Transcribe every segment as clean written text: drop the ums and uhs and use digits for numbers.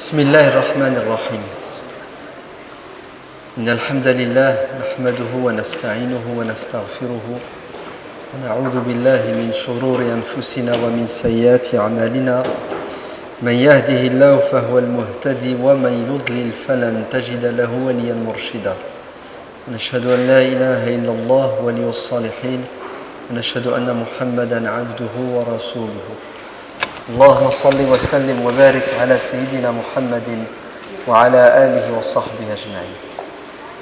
بسم الله الرحمن الرحيم إن الحمد لله نحمده ونستعينه ونستغفره ونعوذ بالله من شرور أنفسنا ومن سيئات أعمالنا من يهده الله فهو المهتدي ومن يضلل فلن تجد له وليا مرشدا ونشهد أن لا إله إلا الله ولي الصالحين ونشهد أن محمدا عبده ورسوله اللهم صل وسلم وبارك على سيدنا محمد وعلى آله وصحبه أجمعين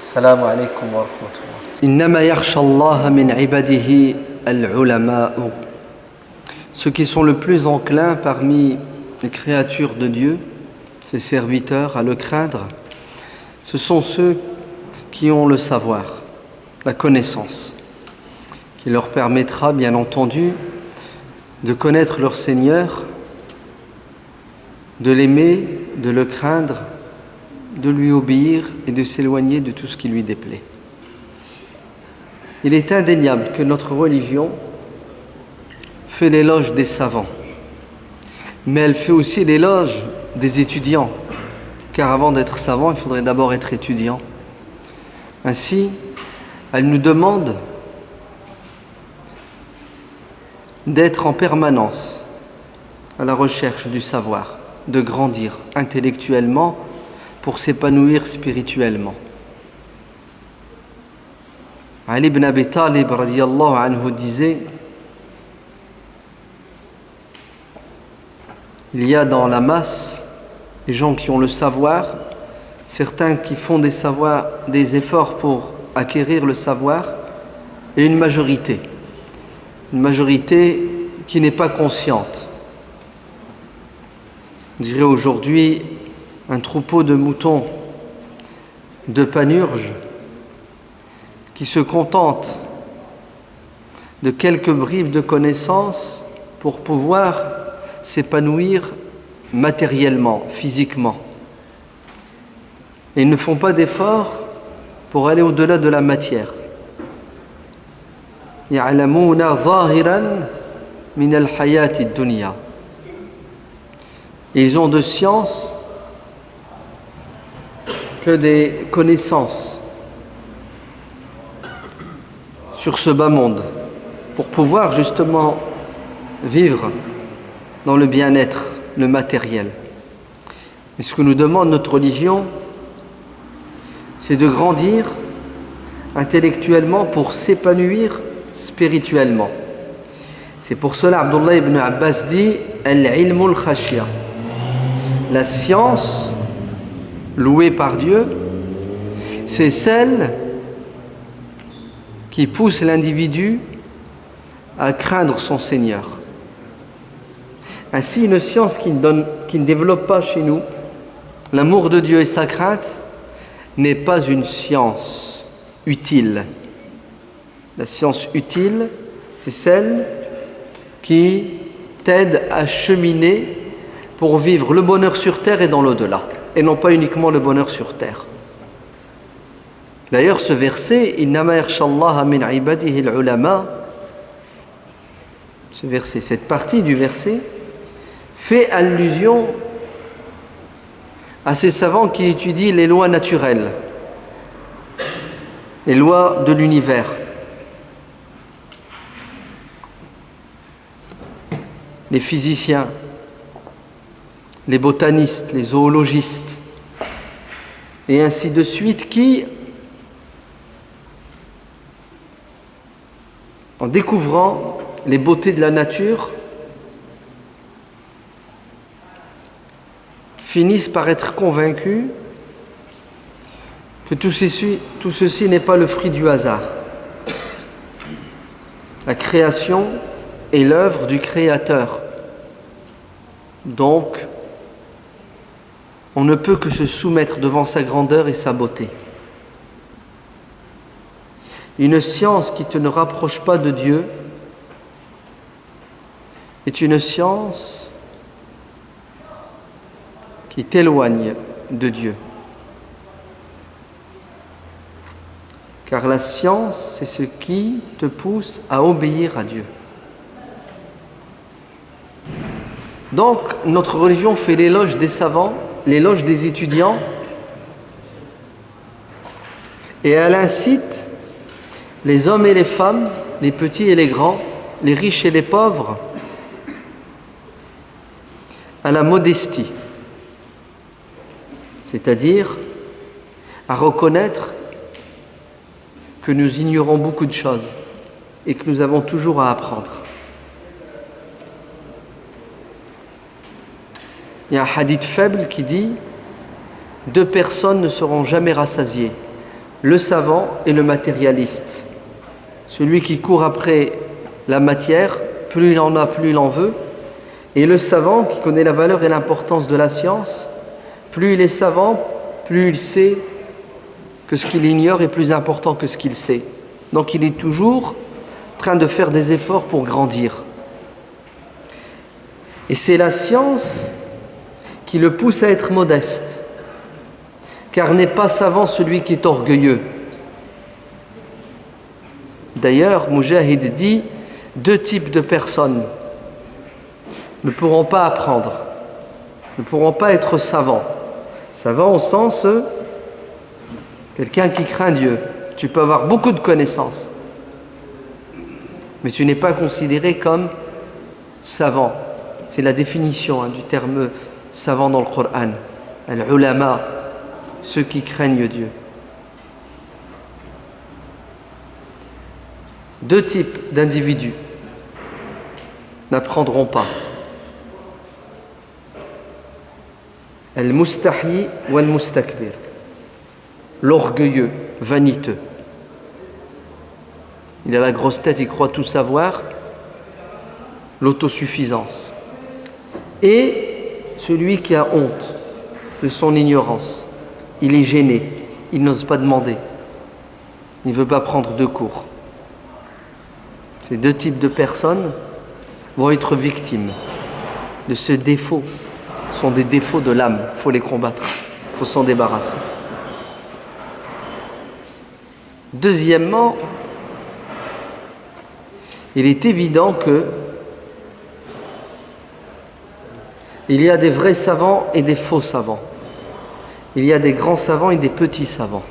السلام عليكم ورحمة الله إنما يخشى الله من عباده العلماء. Ceux qui sont le plus enclins parmi les créatures de Dieu, ses serviteurs, à le craindre, ce sont ceux qui ont le savoir, la connaissance, qui leur permettra bien entendu de connaître leur Seigneur, de l'aimer, de le craindre, de lui obéir et de s'éloigner de tout ce qui lui déplaît. Il est indéniable que notre religion fait l'éloge des savants, mais elle fait aussi l'éloge des étudiants, car avant d'être savant, il faudrait d'abord être étudiant. Ainsi, elle nous demande d'être en permanence à la recherche du savoir, de grandir intellectuellement pour s'épanouir spirituellement. Ali ibn Abi Talib radiyallahu anhu disait: il y a dans la masse les gens qui ont le savoir, certains qui font des efforts pour acquérir le savoir, et une majorité qui n'est pas consciente. On dirait aujourd'hui un troupeau de moutons, de panurges, qui se contentent de quelques bribes de connaissances pour pouvoir s'épanouir matériellement, physiquement. Et ils ne font pas d'efforts pour aller au-delà de la matière. يعلمون ظاهرا من الحياة الدنيا. Ils ont de science que des connaissances sur ce bas monde pour pouvoir justement vivre dans le bien-être, le matériel. Et ce que nous demande notre religion, c'est de grandir intellectuellement pour s'épanouir spirituellement. C'est pour cela Abdullah ibn Abbas dit al-ilmul khashya. La science louée par Dieu, c'est celle qui pousse l'individu à craindre son Seigneur. Ainsi, une science qui ne développe pas chez nous l'amour de Dieu et sa crainte n'est pas une science utile. La science utile, c'est celle qui t'aide à cheminer pour vivre le bonheur sur terre et dans l'au-delà, et non pas uniquement le bonheur sur terre. D'ailleurs, ce verset, Innama yakhshallaha min ibadihi al-ulama, ce verset, cette partie du verset, fait allusion à ces savants qui étudient les lois naturelles, les lois de l'univers. Les physiciens, les botanistes, les zoologistes, et ainsi de suite, qui, en découvrant les beautés de la nature, finissent par être convaincus que tout ceci n'est pas le fruit du hasard. La création est l'œuvre du Créateur. Donc, on ne peut que se soumettre devant sa grandeur et sa beauté. Une science qui ne te rapproche pas de Dieu est une science qui t'éloigne de Dieu. Car la science, c'est ce qui te pousse à obéir à Dieu. Donc, notre religion fait l'éloge des savants l'éloge des étudiants et elle incite les hommes et les femmes, les petits et les grands, les riches et les pauvres à la modestie, c'est-à-dire à reconnaître que nous ignorons beaucoup de choses et que nous avons toujours à apprendre. Il y a un hadith faible qui dit « Deux personnes ne seront jamais rassasiées, le savant et le matérialiste. Celui qui court après la matière, plus il en a, plus il en veut. Et le savant qui connaît la valeur et l'importance de la science, plus il est savant, plus il sait que ce qu'il ignore est plus important que ce qu'il sait. Donc il est toujours en train de faire des efforts pour grandir. Et c'est la science qui le pousse à être modeste, car n'est pas savant celui qui est orgueilleux. D'ailleurs, Mujahid dit, deux types de personnes ne pourront pas apprendre, ne pourront pas être savants. Savant au sens, quelqu'un qui craint Dieu. Tu peux avoir beaucoup de connaissances, mais tu n'es pas considéré comme savant. C'est la définition du terme savant dans le Coran. Al-ulama, ceux qui craignent Dieu. Deux types d'individus n'apprendront pas. Al-mustahi ou al-mustakbir. L'orgueilleux, vaniteux. Il a la grosse tête, il croit tout savoir. L'autosuffisance. Et celui qui a honte de son ignorance. Il est gêné, il n'ose pas demander. Il ne veut pas prendre de cours. Ces deux types de personnes vont être victimes de ce défaut. Ce sont des défauts de l'âme, il faut les combattre, il faut s'en débarrasser. Deuxièmement, il est évident que il y a des vrais savants et des faux savants. Il y a des grands savants et des petits savants.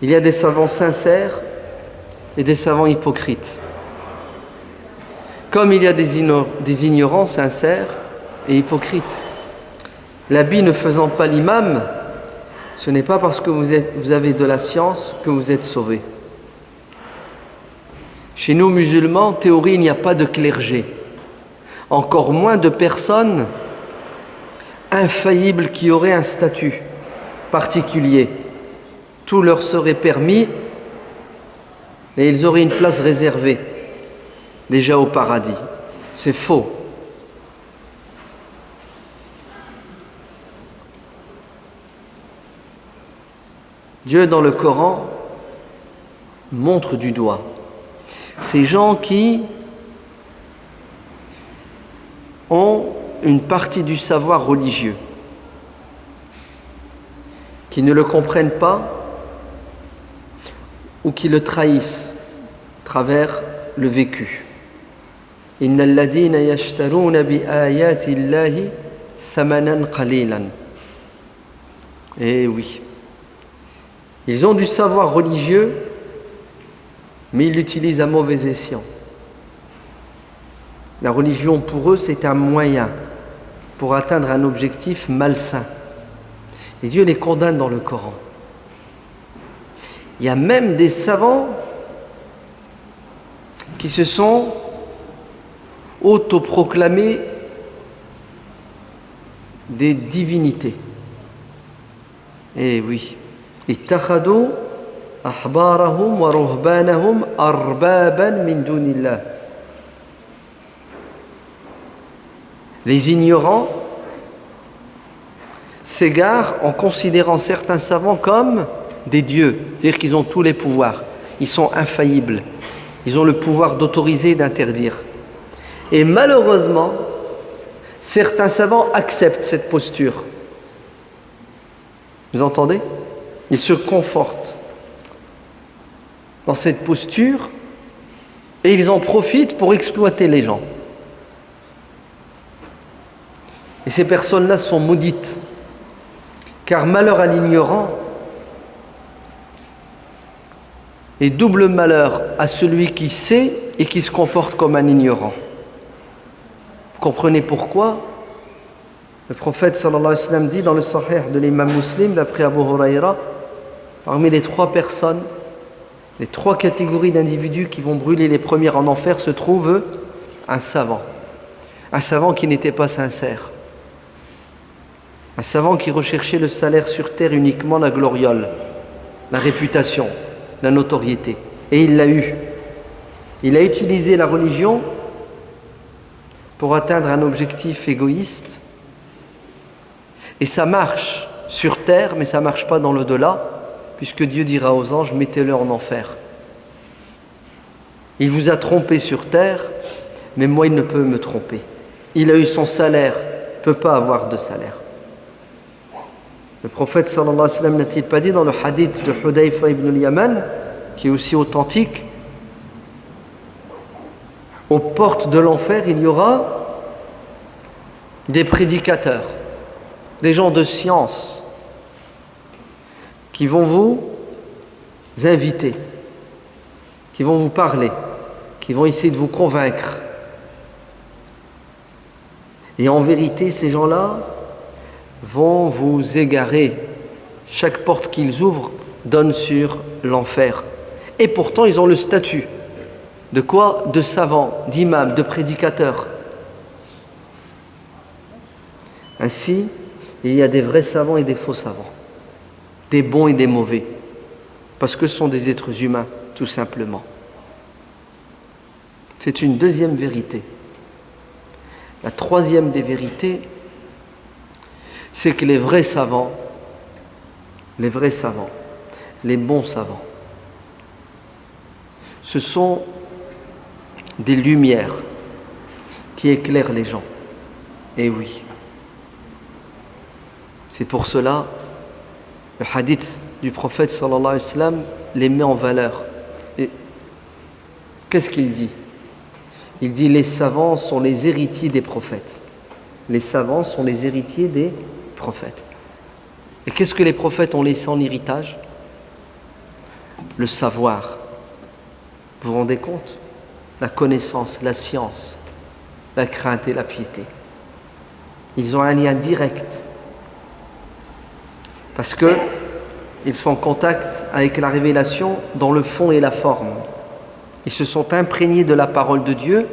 Il y a des savants sincères et des savants hypocrites. Comme il y a des ignorants sincères et hypocrites. L'habit ne faisant pas l'imam, ce n'est pas parce que vous avez de la science que vous êtes sauvés. Chez nous musulmans, en théorie, il n'y a pas de clergé. Encore moins de personnes infaillibles qui auraient un statut particulier. Tout leur serait permis et ils auraient une place réservée déjà au paradis. C'est faux. Dieu dans le Coran montre du doigt ces gens qui ont une partie du savoir religieux, qui ne le comprennent pas ou qui le trahissent à travers le vécu. Innal ladina yashtaruna bi ayati llahi thamanan qalilan. Eh oui. Ils ont du savoir religieux, mais ils l'utilisent à mauvais escient. La religion pour eux, c'est un moyen pour atteindre un objectif malsain. Et Dieu les condamne dans le Coran. Il y a même des savants qui se sont autoproclamés des divinités. Eh oui. Ittakhadou ahbarahum wa ruhbanahum arbaban min dunillah. Les ignorants s'égarent en considérant certains savants comme des dieux, c'est-à-dire qu'ils ont tous les pouvoirs, ils sont infaillibles, ils ont le pouvoir d'autoriser et d'interdire. Et malheureusement, certains savants acceptent cette posture. Vous entendez ? Ils se confortent dans cette posture et ils en profitent pour exploiter les gens. Et ces personnes-là sont maudites. Car malheur à l'ignorant et double malheur à celui qui sait et qui se comporte comme un ignorant. Vous comprenez pourquoi? Le prophète sallallahu alayhi wa sallam dit dans le Sahih de l'imam Muslim, d'après Abu Huraira, parmi les 3 personnes, les 3 catégories d'individus qui vont brûler les premières en enfer se trouve un savant. Un savant qui n'était pas sincère. Un savant qui recherchait le salaire sur terre uniquement, la gloriole, la réputation, la notoriété. Et il l'a eu. Il a utilisé la religion pour atteindre un objectif égoïste. Et ça marche sur terre, mais ça ne marche pas dans l'au-delà, puisque Dieu dira aux anges, mettez-le en enfer. Il vous a trompé sur terre, mais moi il ne peut me tromper. Il a eu son salaire, il ne peut pas avoir de salaire. Le prophète sallallahu alayhi wa sallam n'a-t-il pas dit dans le hadith de Hudayfa ibn al-Yaman, qui est aussi authentique, aux portes de l'enfer, il y aura des prédicateurs, des gens de science qui vont vous inviter, qui vont vous parler, qui vont essayer de vous convaincre. Et en vérité, ces gens-là vont vous égarer. Chaque porte qu'ils ouvrent donne sur l'enfer. Et pourtant, ils ont le statut de quoi? De savants, d'imams, de prédicateurs. Ainsi, il y a des vrais savants et des faux savants, des bons et des mauvais, parce que ce sont des êtres humains, tout simplement. C'est une deuxième vérité. La troisième des vérités, c'est que les vrais savants, les bons savants, ce sont des lumières qui éclairent les gens. Et oui. C'est pour cela, le hadith du prophète sallallahu alayhi wa sallam les met en valeur. Et qu'est-ce qu'il dit? Il dit les savants sont les héritiers des prophètes. Les savants sont les héritiers des prophètes. Et qu'est-ce que les prophètes ont laissé en héritage? Le savoir. Vous vous rendez compte? La connaissance, la science, la crainte et la piété. Ils ont un lien direct. Parce qu'ils sont en contact avec la révélation dans le fond et la forme. Ils se sont imprégnés de la parole de Dieu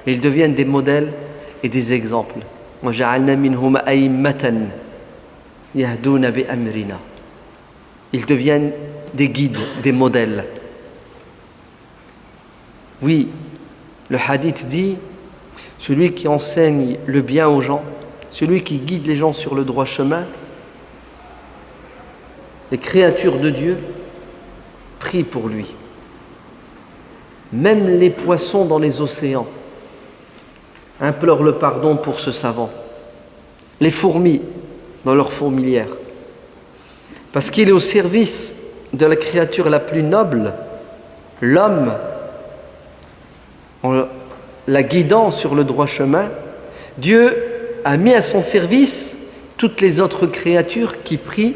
et ils deviennent des modèles et des exemples. Ils deviennent des guides, des modèles. Oui, le hadith dit, celui qui enseigne le bien aux gens, celui qui guide les gens sur le droit chemin, les créatures de Dieu prient pour lui. Même les poissons dans les océans implorent le pardon pour ce savant. Les fourmis dans leur fourmilière. Parce qu'il est au service de la créature la plus noble, l'homme, en la guidant sur le droit chemin. Dieu a mis à son service toutes les autres créatures qui prient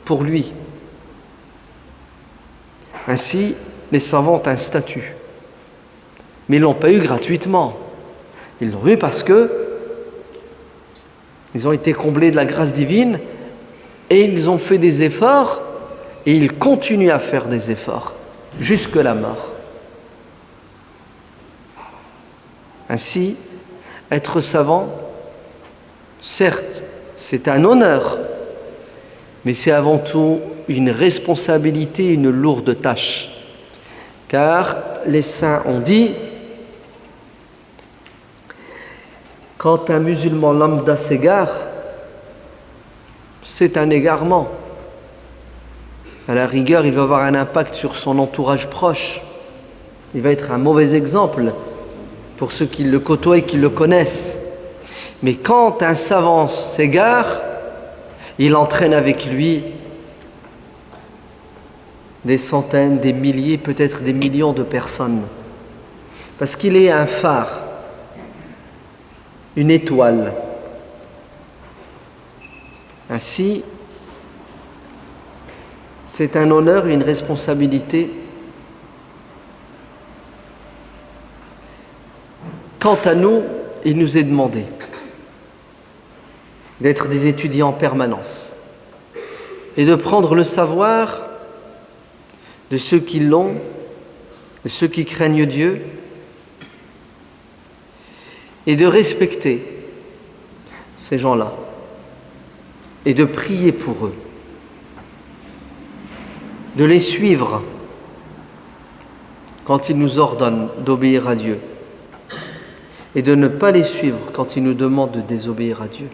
pour lui. Ainsi, les savants ont un statut. Mais ils ne l'ont pas eu gratuitement. Ils l'ont eu parce que ils ont été comblés de la grâce divine et ils ont fait des efforts et ils continuent à faire des efforts jusque la mort. Ainsi, être savant, certes, c'est un honneur, mais c'est avant tout une responsabilité, une lourde tâche. Car les saints ont dit, quand un musulman lambda s'égare, c'est un égarement. À la rigueur, il va avoir un impact sur son entourage proche. Il va être un mauvais exemple pour ceux qui le côtoient et qui le connaissent. Mais quand un savant s'égare, il entraîne avec lui des centaines, des milliers, peut-être des millions de personnes. Parce qu'il est un phare, une étoile, Ainsi, c'est un honneur et une responsabilité. Quant à nous, il nous est demandé d'être des étudiants en permanence et de prendre le savoir de ceux qui l'ont, de ceux qui craignent Dieu, et de respecter ces gens-là et de prier pour eux, de les suivre quand ils nous ordonnent d'obéir à Dieu et de ne pas les suivre quand ils nous demandent de désobéir à Dieu,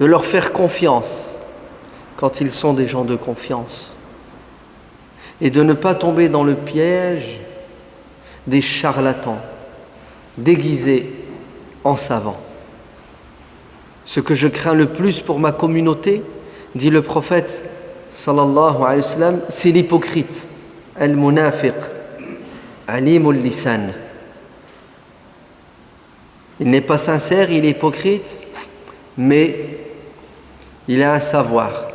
de leur faire confiance quand ils sont des gens de confiance et de ne pas tomber dans le piège des charlatans déguisés en savants. Ce que je crains le plus pour ma communauté, dit le prophète sallallahu alayhi wa sallam, c'est l'hypocrite, al-munafiq, alimul lisan. Il n'est pas sincère, il est hypocrite, mais il a un savoir.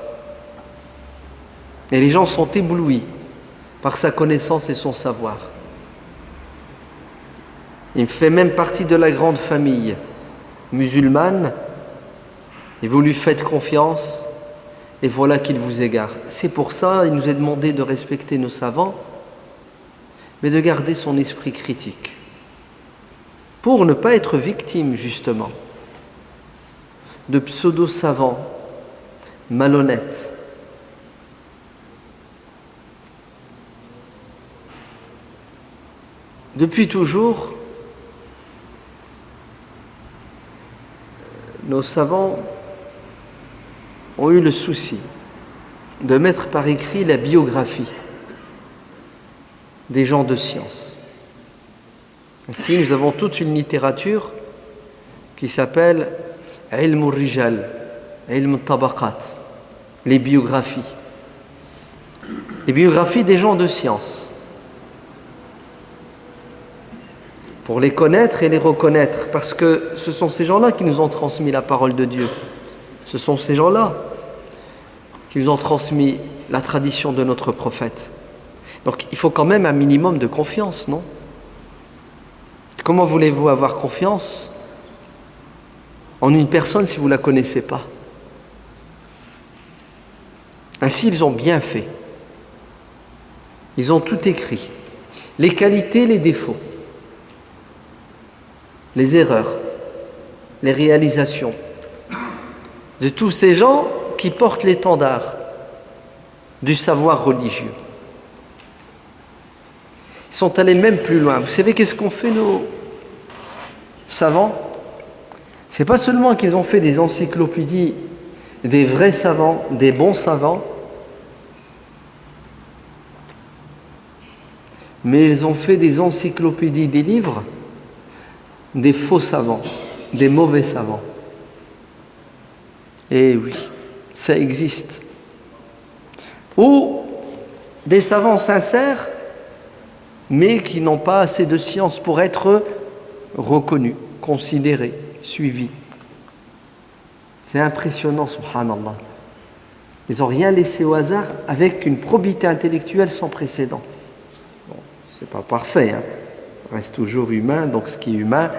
Et les gens sont éblouis par sa connaissance et son savoir. Il fait même partie de la grande famille musulmane, et vous lui faites confiance, et voilà qu'il vous égare. C'est pour ça qu'il nous est demandé de respecter nos savants, mais de garder son esprit critique, pour ne pas être victime, justement, de pseudo-savants malhonnêtes. Depuis toujours, nos savants ont eu le souci de mettre par écrit la biographie des gens de science. Ainsi, nous avons toute une littérature qui s'appelle Ilm al-Rijal, Ilm al-Tabaqat, les biographies. Les biographies des gens de science. Pour les connaître et les reconnaître, parce que ce sont ces gens-là qui nous ont transmis la parole de Dieu. Ce sont ces gens-là qui nous ont transmis la tradition de notre prophète. Donc il faut quand même un minimum de confiance, non? Comment voulez-vous avoir confiance en une personne si vous ne la connaissez pas? Ainsi, ils ont bien fait. Ils ont tout écrit. Les qualités, les défauts, les erreurs, les réalisations de tous ces gens qui portent l'étendard du savoir religieux. Ils sont allés même plus loin. Vous savez qu'est-ce qu'ont fait nos savants? C'est pas seulement qu'ils ont fait des encyclopédies, des vrais savants, des bons savants, mais ils ont fait des encyclopédies, des livres, des faux savants, des mauvais savants. Et oui, ça existe. Ou des savants sincères, mais qui n'ont pas assez de science pour être reconnus, considérés, suivis. C'est impressionnant, subhanallah. Ils n'ont rien laissé au hasard, avec une probité intellectuelle sans précédent. Bon, c'est pas parfait, hein. Ça reste toujours humain, donc ce qui est humain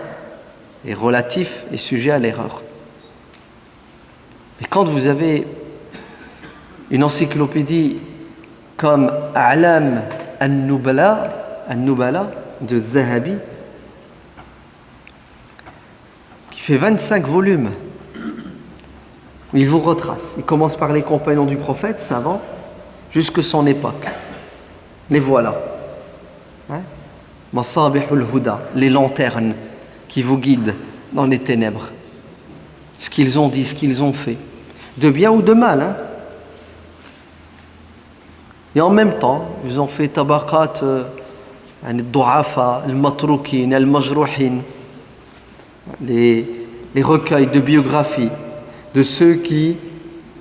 est relatif et sujet à l'erreur. Mais quand vous avez une encyclopédie comme A'lam al-Nubala de Zahabi, qui fait 25 volumes, où il vous retrace. Il commence par les compagnons du prophète, savants, jusque son époque. Les voilà. Masabihul Huda, les lanternes qui vous guident dans les ténèbres. Ce qu'ils ont dit, ce qu'ils ont fait, de bien ou de mal, hein. Et en même temps, ils ont fait tabaqat al-du'afa, al-matrukin, al-majruhin, les recueils de biographies de ceux qui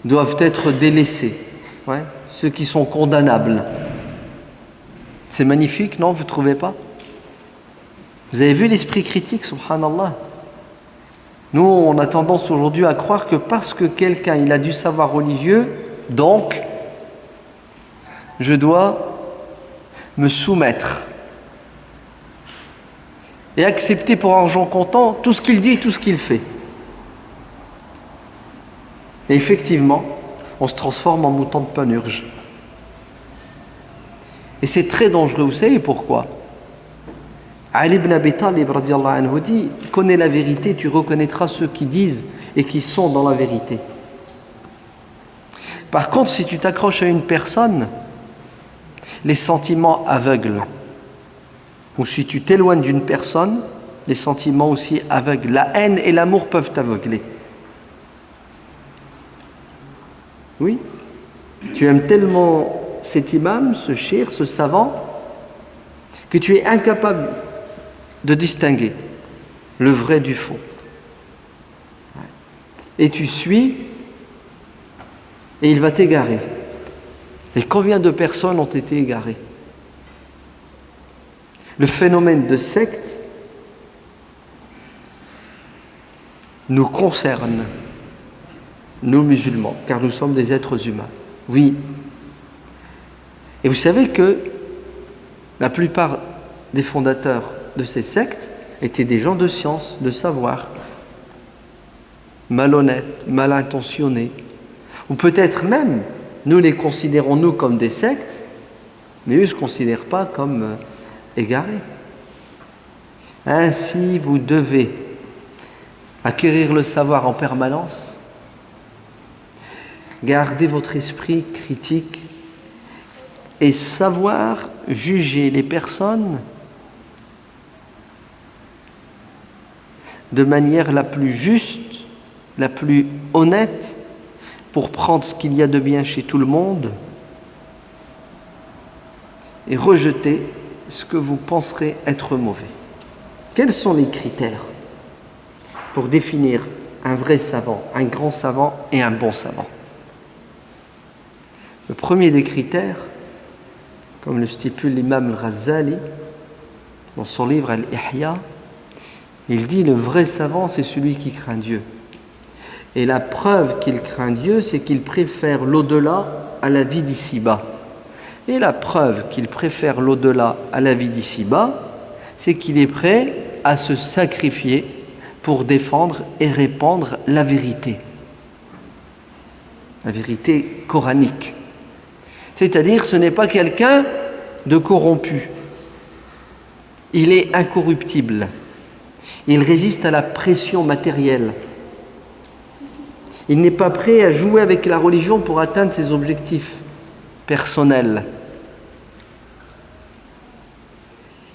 doivent être délaissés, ceux qui sont condamnables. C'est magnifique, non? Vous ne trouvez pas? Vous avez vu l'esprit critique, subhanallah? Nous, on a tendance aujourd'hui à croire que parce que quelqu'un il a du savoir religieux, donc je dois me soumettre et accepter pour argent comptant tout ce qu'il dit et tout ce qu'il fait. Et effectivement, on se transforme en mouton de panurge. Et c'est très dangereux, vous savez pourquoi? Ali ibn Abi Talib radiyallahu anhu dit: connais la vérité, tu reconnaîtras ceux qui disent et qui sont dans la vérité. Par contre, si tu t'accroches à une personne, les sentiments aveuglent. Ou si tu t'éloignes d'une personne, les sentiments aussi aveuglent. La haine et l'amour peuvent t'aveugler. Oui, tu aimes tellement cet imam, ce cheikh, ce savant, que tu es incapable de distinguer le vrai du faux. Et tu suis, et il va t'égarer. Et combien de personnes ont été égarées? Le phénomène de secte nous concerne, nous musulmans, car nous sommes des êtres humains. Oui. Et vous savez que la plupart des fondateurs de ces sectes étaient des gens de science, de savoir, malhonnêtes, mal intentionnés. Ou peut-être même, nous les considérons nous comme des sectes, mais eux ne se considèrent pas comme égarés. Ainsi, vous devez acquérir le savoir en permanence, garder votre esprit critique et savoir juger les personnes de manière la plus juste, la plus honnête, pour prendre ce qu'il y a de bien chez tout le monde et rejeter ce que vous penserez être mauvais. Quels sont les critères pour définir un vrai savant, un grand savant et un bon savant? Le premier des critères, comme le stipule l'imam al-Ghazali dans son livre Al-Ihya, il dit: le vrai savant, c'est celui qui craint Dieu. Et la preuve qu'il craint Dieu, c'est qu'il préfère l'au-delà à la vie d'ici-bas. Et la preuve qu'il préfère l'au-delà à la vie d'ici-bas, c'est qu'il est prêt à se sacrifier pour défendre et répandre la vérité coranique. C'est-à-dire, ce n'est pas quelqu'un de corrompu. Il est incorruptible. Il résiste à la pression matérielle. Il n'est pas prêt à jouer avec la religion pour atteindre ses objectifs personnels.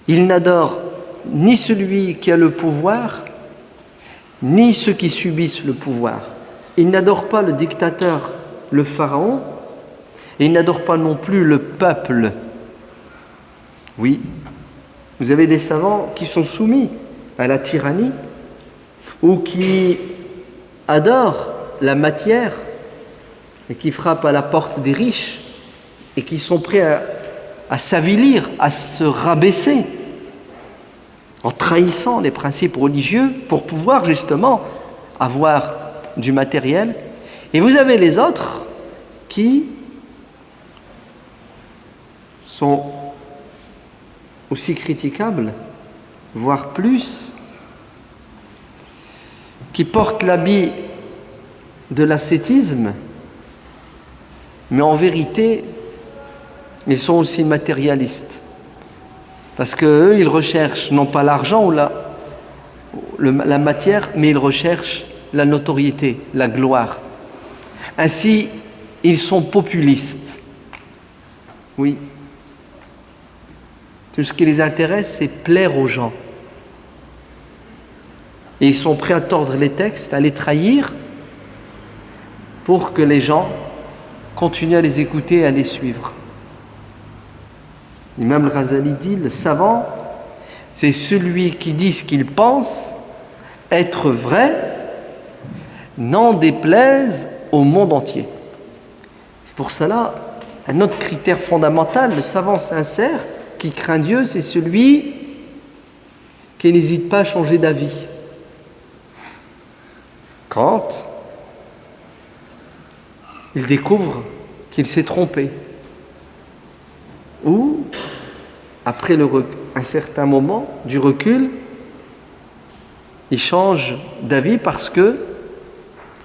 Il n'adore ni celui qui a le pouvoir, ni ceux qui subissent le pouvoir. Il n'adore pas le dictateur, le pharaon, et il n'adore pas non plus le peuple. Oui, vous avez des savants qui sont soumis à la tyrannie ou qui adorent la matière et qui frappent à la porte des riches et qui sont prêts à s'avilir, à se rabaisser en trahissant les principes religieux pour pouvoir justement avoir du matériel. Et vous avez les autres qui sont aussi critiquables, voire plus, qui portent l'habit de l'ascétisme, mais en vérité, ils sont aussi matérialistes. Parce qu'eux, ils recherchent non pas l'argent ou la matière, mais ils recherchent la notoriété, la gloire. Ainsi, ils sont populistes. Oui. Tout ce qui les intéresse, c'est plaire aux gens. Et ils sont prêts à tordre les textes, à les trahir, pour que les gens continuent à les écouter et à les suivre. L'imam al-Ghazali dit: le savant, c'est celui qui dit ce qu'il pense être vrai, n'en déplaise au monde entier. C'est pour cela, un autre critère fondamental, le savant sincère qui craint Dieu, c'est celui qui n'hésite pas à changer d'avis. quand il découvre qu'il s'est trompé, ou après un certain moment du recul, il change d'avis parce que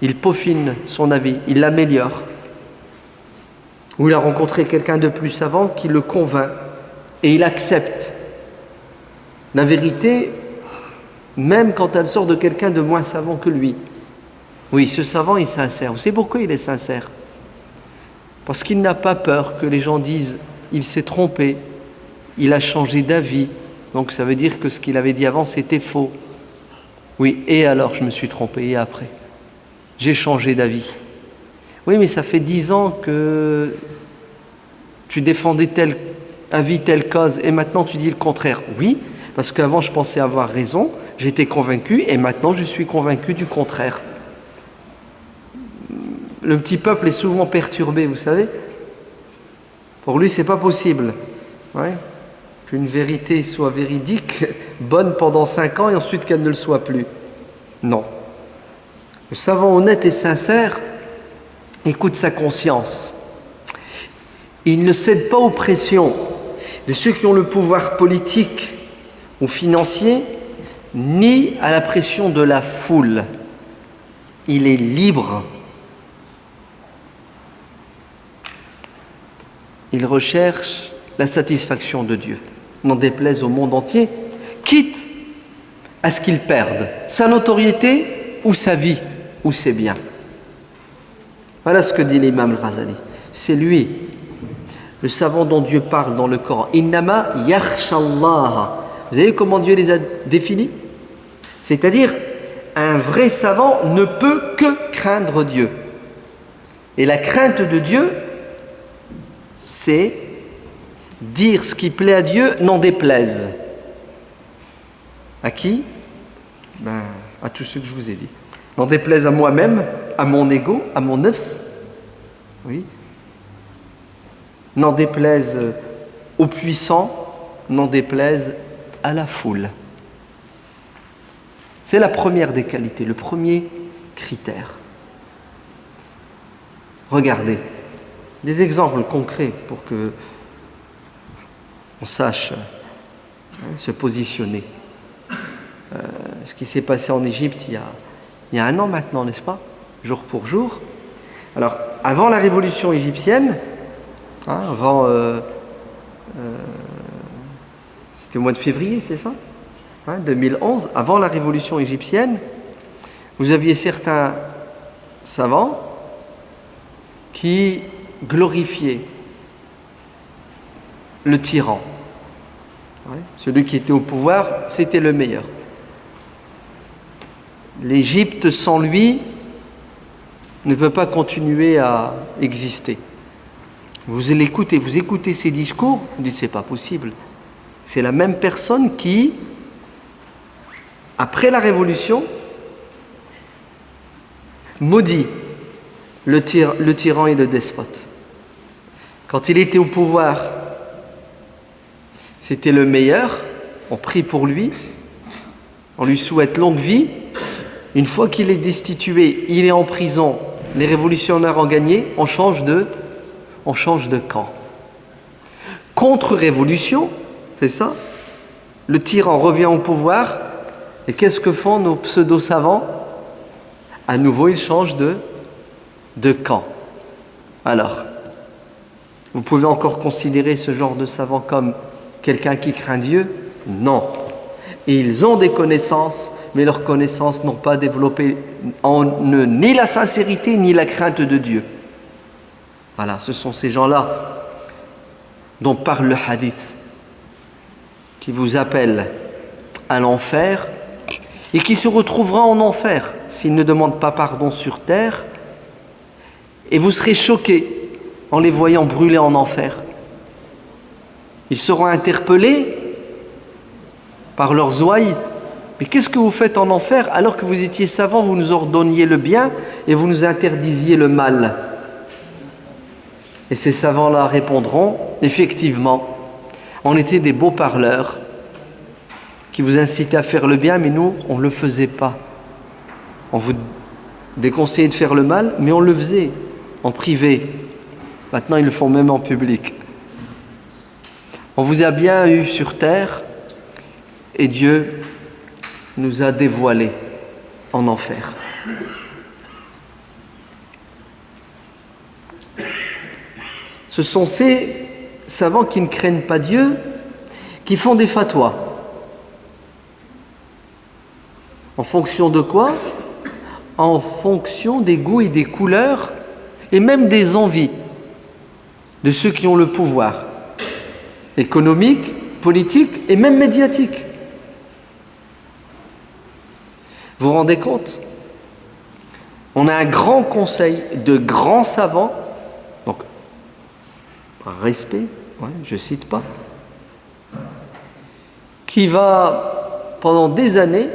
il peaufine son avis, il l'améliore. Ou il a rencontré quelqu'un de plus savant qui le convainc et il accepte la vérité même quand elle sort de quelqu'un de moins savant que lui. Oui, ce savant est sincère. Vous savez pourquoi il est sincère? Parce qu'il n'a pas peur que les gens disent « il s'est trompé, il a changé d'avis ». Donc ça veut dire que ce qu'il avait dit avant c'était faux. Oui, et alors je me suis trompé, et après j'ai changé d'avis. Oui, mais ça fait 10 ans que tu défendais tel avis, telle cause, et maintenant tu dis le contraire. Oui, parce qu'avant je pensais avoir raison, j'étais convaincu, et maintenant je suis convaincu du contraire. Le petit peuple est souvent perturbé, vous savez. Pour lui, c'est pas possible. Ouais. Qu'une vérité soit véridique, bonne pendant 5 ans, et ensuite qu'elle ne le soit plus. Non. Le savant honnête et sincère écoute sa conscience. Il ne cède pas aux pressions de ceux qui ont le pouvoir politique ou financier, ni à la pression de la foule. Il est libre. Il recherche la satisfaction de Dieu, n'en déplaise au monde entier, quitte à ce qu'il perde sa notoriété ou sa vie ou ses biens. Voilà ce que dit l'imam al-Ghazali. C'est lui, le savant dont Dieu parle dans le Coran. Innama yakhshallah. Vous savez comment Dieu les a définis? C'est-à-dire, un vrai savant ne peut que craindre Dieu. Et la crainte de Dieu, c'est dire ce qui plaît à Dieu, n'en déplaise. À qui? À tous ceux que je vous ai dit. N'en déplaise à moi-même, à mon ego, à mon nefs. Oui. N'en déplaise aux puissants, n'en déplaise à la foule. C'est la première des qualités, le premier critère. Regardez, des exemples concrets pour que on sache se positionner. Ce qui s'est passé en Égypte il y a 1 an maintenant, n'est-ce pas? Jour pour jour. Alors, avant la révolution égyptienne, c'était au mois de février, c'est ça? 2011, avant la révolution égyptienne, vous aviez certains savants qui glorifiaient le tyran. Celui qui était au pouvoir, c'était le meilleur. L'Égypte sans lui ne peut pas continuer à exister. Vous écoutez ces discours, vous dites c'est pas possible. C'est la même personne qui, après la Révolution, maudit le tyran et le despote. Quand il était au pouvoir, c'était le meilleur, on prie pour lui, on lui souhaite longue vie. Une fois qu'il est destitué, il est en prison, les révolutionnaires ont gagné, on change de camp. Contre-révolution, c'est ça? Le tyran revient au pouvoir, et qu'est-ce que font nos pseudo-savants? À nouveau, ils changent de camp. Alors, vous pouvez encore considérer ce genre de savant comme quelqu'un qui craint Dieu? Non. Et ils ont des connaissances, mais leurs connaissances n'ont pas développé en eux ni la sincérité ni la crainte de Dieu. Voilà, ce sont ces gens-là dont parle le hadith, qui vous appellent à l'enfer et qui se retrouvera en enfer s'ils ne demandent pas pardon sur terre, et vous serez choqués en les voyant brûler en enfer. Ils seront interpellés par leurs ouailles. Mais qu'est-ce que vous faites en enfer alors que vous étiez savants, vous nous ordonniez le bien et vous nous interdisiez le mal? Et ces savants-là répondront, effectivement, on était des beaux parleurs qui vous incitaient à faire le bien, mais nous, on ne le faisait pas. On vous déconseillé de faire le mal, mais on le faisait en privé. Maintenant, ils le font même en public. On vous a bien eu sur terre et Dieu nous a dévoilés en enfer. Ce sont ces savants qui ne craignent pas Dieu qui font des fatwas. En fonction de quoi? En fonction des goûts et des couleurs et même des envies de ceux qui ont le pouvoir économique, politique et même médiatique. Vous vous rendez compte? On a un grand conseil de grands savants, donc par respect, je ne cite pas, qui va pendant des années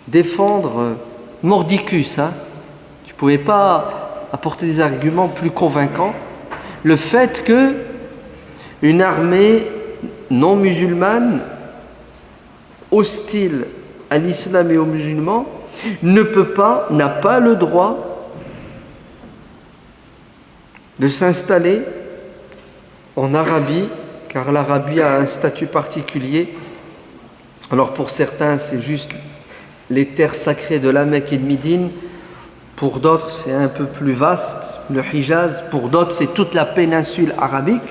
défendre mordicus, tu ne pouvais pas apporter des arguments plus convaincants, le fait que une armée non musulmane hostile à l'islam et aux musulmans n'a pas le droit de s'installer en Arabie, car l'Arabie a un statut particulier. Alors pour certains, c'est juste les terres sacrées de la Mecque et de Médine. Pour d'autres, c'est un peu plus vaste, le Hijaz. Pour d'autres, c'est toute la péninsule arabique.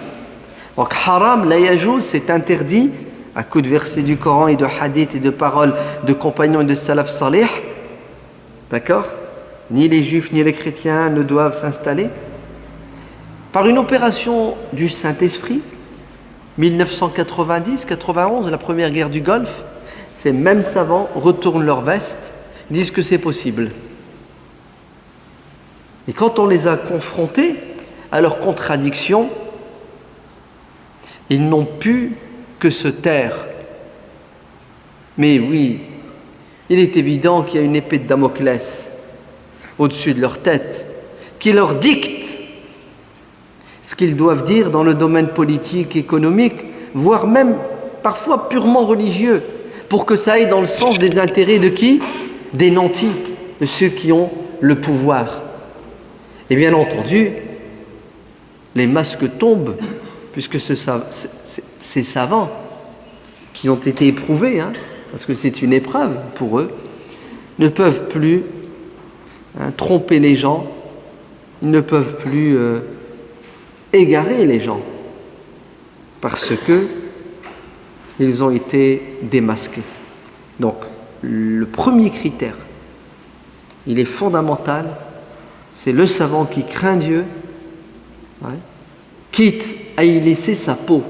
Donc haram, la yajouz, c'est interdit à coup de versets du Coran et de hadiths et de paroles de compagnons et de salaf salih. D'accord? Ni les juifs ni les chrétiens ne doivent s'installer. Par une opération du Saint-Esprit, 1990-91, la première guerre du Golfe, ces mêmes savants retournent leur veste, disent que c'est possible. Et quand on les a confrontés à leurs contradictions, ils n'ont pu que se taire. Mais oui, il est évident qu'il y a une épée de Damoclès au-dessus de leur tête qui leur dicte ce qu'ils doivent dire dans le domaine politique, économique, voire même parfois purement religieux, pour que ça aille dans le sens des intérêts de qui? Des nantis, de ceux qui ont le pouvoir. Et bien entendu, les masques tombent, puisque ces savants qui ont été éprouvés, parce que c'est une épreuve pour eux, ne peuvent plus tromper les gens, ils ne peuvent plus égarer les gens, parce que ils ont été démasqués. Donc, le premier critère, il est fondamental, c'est le savant qui craint Dieu, quitte à y laisser sa peau,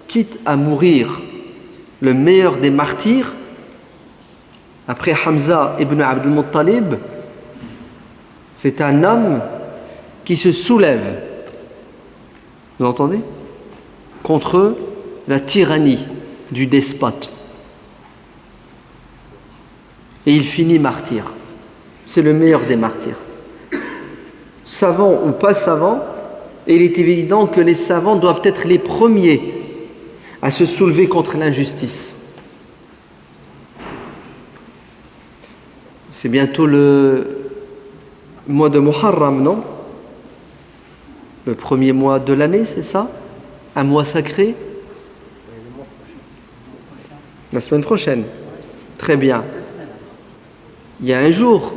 quitte à mourir, le meilleur des martyrs, après Hamza ibn Abd al-Muttalib, c'est un homme qui se soulève, vous entendez, contre la tyrannie du despote. Et il finit martyr. C'est le meilleur des martyrs. Savant ou pas savant, et il est évident que les savants doivent être les premiers à se soulever contre l'injustice. C'est bientôt le mois de Muharram, non? Le premier mois de l'année, c'est ça? Un mois sacré? La semaine prochaine. Très bien. Il y a un jour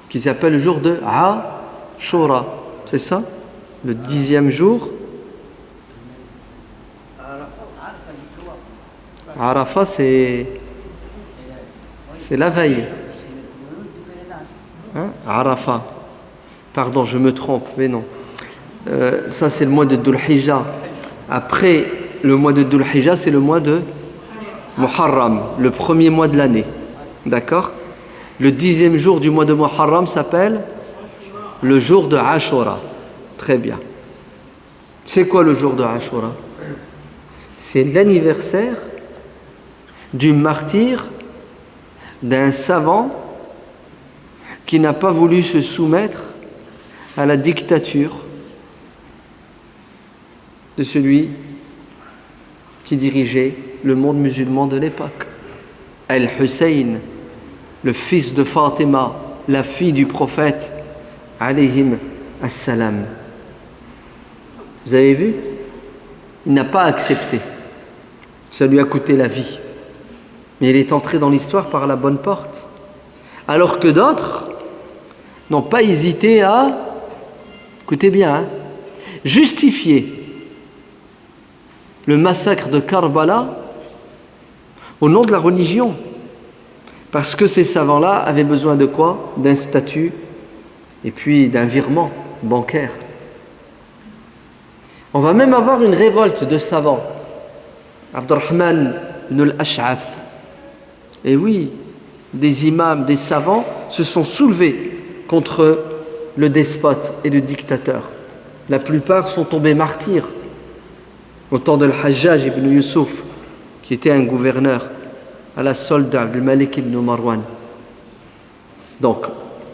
qui s'appelle le jour de Ashura. C'est ça? Le 10e jour. Arafat, c'est la veille. Arafat. Pardon, je me trompe, mais non. Ça, c'est le mois de Dhul Hijjah. Après le mois de Dhul Hijjah, c'est le mois de Muharram, le premier mois de l'année. D'accord? Le 10e jour du mois de Muharram s'appelle le jour de Ashura. Très bien. C'est quoi le jour de Ashura? C'est l'anniversaire du martyre d'un savant qui n'a pas voulu se soumettre à la dictature de celui qui dirigeait le monde musulman de l'époque, Al-Hussein le fils de Fatima, la fille du prophète, alayhim assalam. Vous avez vu? Il n'a pas accepté. Ça lui a coûté la vie. Mais il est entré dans l'histoire par la bonne porte. Alors que d'autres n'ont pas hésité à, écoutez bien, hein, justifier le massacre de Karbala au nom de la religion. Parce que ces savants-là avaient besoin de quoi? D'un statut et puis d'un virement bancaire. On va même avoir une révolte de savants. Abdurrahman ibn al-Ash'ath. Et oui, des imams, des savants se sont soulevés contre le despote et le dictateur. La plupart sont tombés martyrs au temps de Al-Hajjaj ibn Yusuf, qui était un gouverneur à la solde d'Abd al-Malik ibn Marwan. Donc,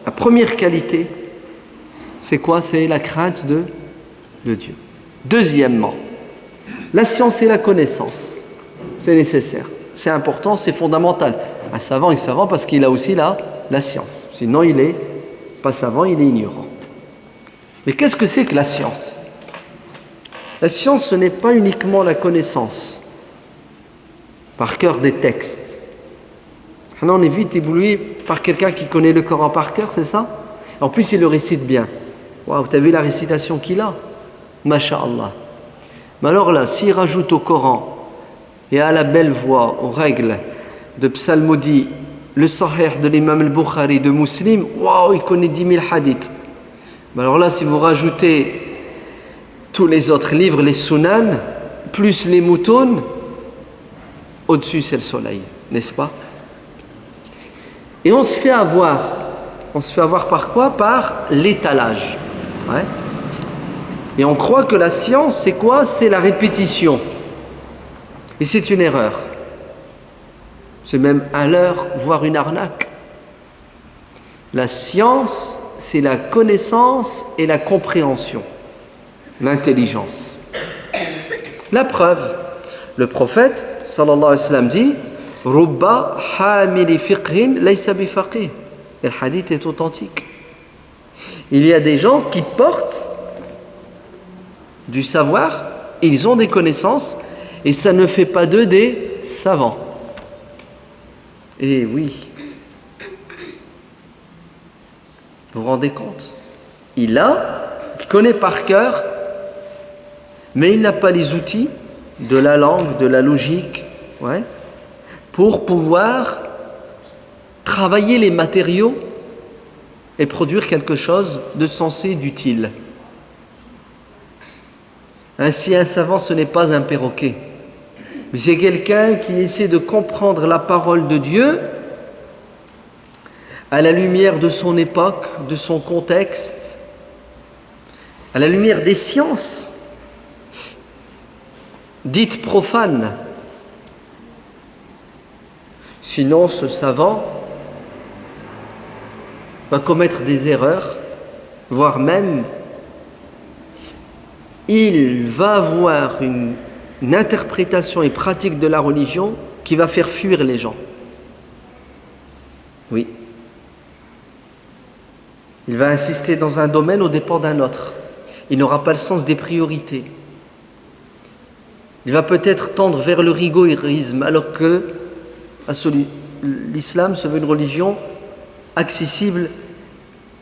la première qualité, c'est quoi? C'est la crainte de Dieu. Deuxièmement, la science et la connaissance. C'est nécessaire, c'est important, c'est fondamental. Un savant est savant parce qu'il a aussi la science. Sinon, il n'est pas savant, il est ignorant. Mais qu'est-ce que c'est que la science? La science, ce n'est pas uniquement la connaissance par cœur des textes. Là, on est vite ébloui par quelqu'un qui connaît le Coran par cœur, c'est ça? En plus, il le récite bien. Waouh, tu as vu la récitation qu'il a? Masha'Allah. Mais alors là, s'il rajoute au Coran et à la belle voix, aux règles de psalmodie, le Sahih de l'imam al-Bukhari, de Muslim, waouh, il connaît 10 000 hadiths. Mais alors là, si vous rajoutez tous les autres livres, les sunan, plus les moutons, au-dessus c'est le soleil, n'est-ce pas? Et on se fait avoir par quoi? Par l'étalage. Ouais. Et on croit que la science, c'est quoi? C'est la répétition. Et c'est une erreur. C'est même un leurre, voire une arnaque. La science, c'est la connaissance et la compréhension, l'intelligence. La preuve, le prophète, sallallahu alayhi wa sallam, dit « Rubba hamili fiqhin laysa bifaqih ». Le hadith est authentique. Il y a des gens qui portent du savoir, ils ont des connaissances, et ça ne fait pas d'eux des savants. Et oui, vous vous rendez compte? Il connaît par cœur, mais il n'a pas les outils de la langue, de la logique, ouais, pour pouvoir travailler les matériaux et produire quelque chose de sensé, d'utile. Ainsi, un savant, ce n'est pas un perroquet, mais c'est quelqu'un qui essaie de comprendre la parole de Dieu à la lumière de son époque, de son contexte, à la lumière des sciences dites profanes. Sinon, ce savant va commettre des erreurs, voire même il va avoir une interprétation et pratique de la religion qui va faire fuir les gens. Oui. Il va insister dans un domaine aux dépens d'un autre. Il n'aura pas le sens des priorités. Il va peut-être tendre vers le rigorisme, alors que l'islam se veut une religion accessible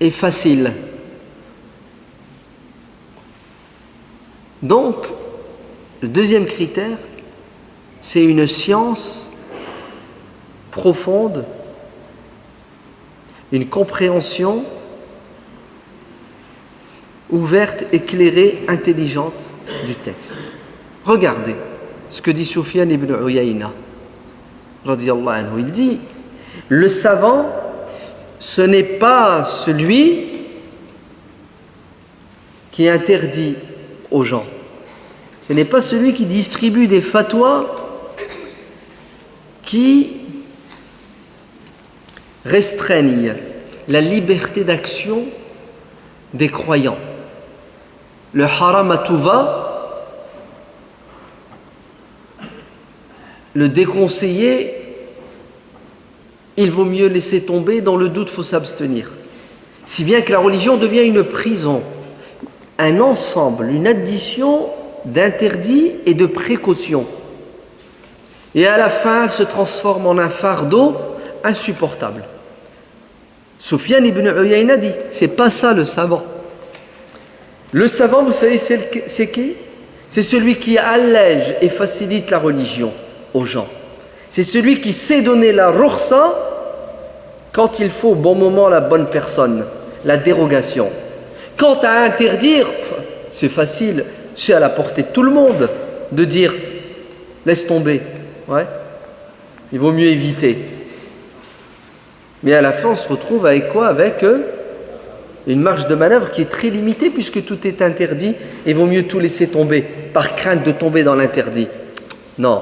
et facile. Donc, le deuxième critère, c'est une science profonde, une compréhension ouverte, éclairée, intelligente du texte. Regardez ce que dit Sufyan ibn Uyayna, radiyallahu anhu. Il dit, le savant, ce n'est pas celui qui interdit aux gens. Ce n'est pas celui qui distribue des fatwas qui restreignent la liberté d'action des croyants. Le haram à tout va, le déconseillé il vaut mieux laisser tomber, dans le doute, il faut s'abstenir. Si bien que la religion devient une prison, un ensemble, une addition d'interdits et de précautions. Et à la fin, elle se transforme en un fardeau insupportable. Sufyan ibn Uyayna dit, c'est pas ça le savant. Le savant, vous savez, c'est qui? C'est celui qui allège et facilite la religion aux gens. C'est celui qui sait donner la rukhsa quand il faut au bon moment la bonne personne, la dérogation. Quant à interdire, c'est facile, c'est à la portée de tout le monde de dire laisse tomber, ouais. Il vaut mieux éviter. Mais à la fin, on se retrouve avec quoi? Avec une marge de manœuvre qui est très limitée puisque tout est interdit et il vaut mieux tout laisser tomber par crainte de tomber dans l'interdit. Non,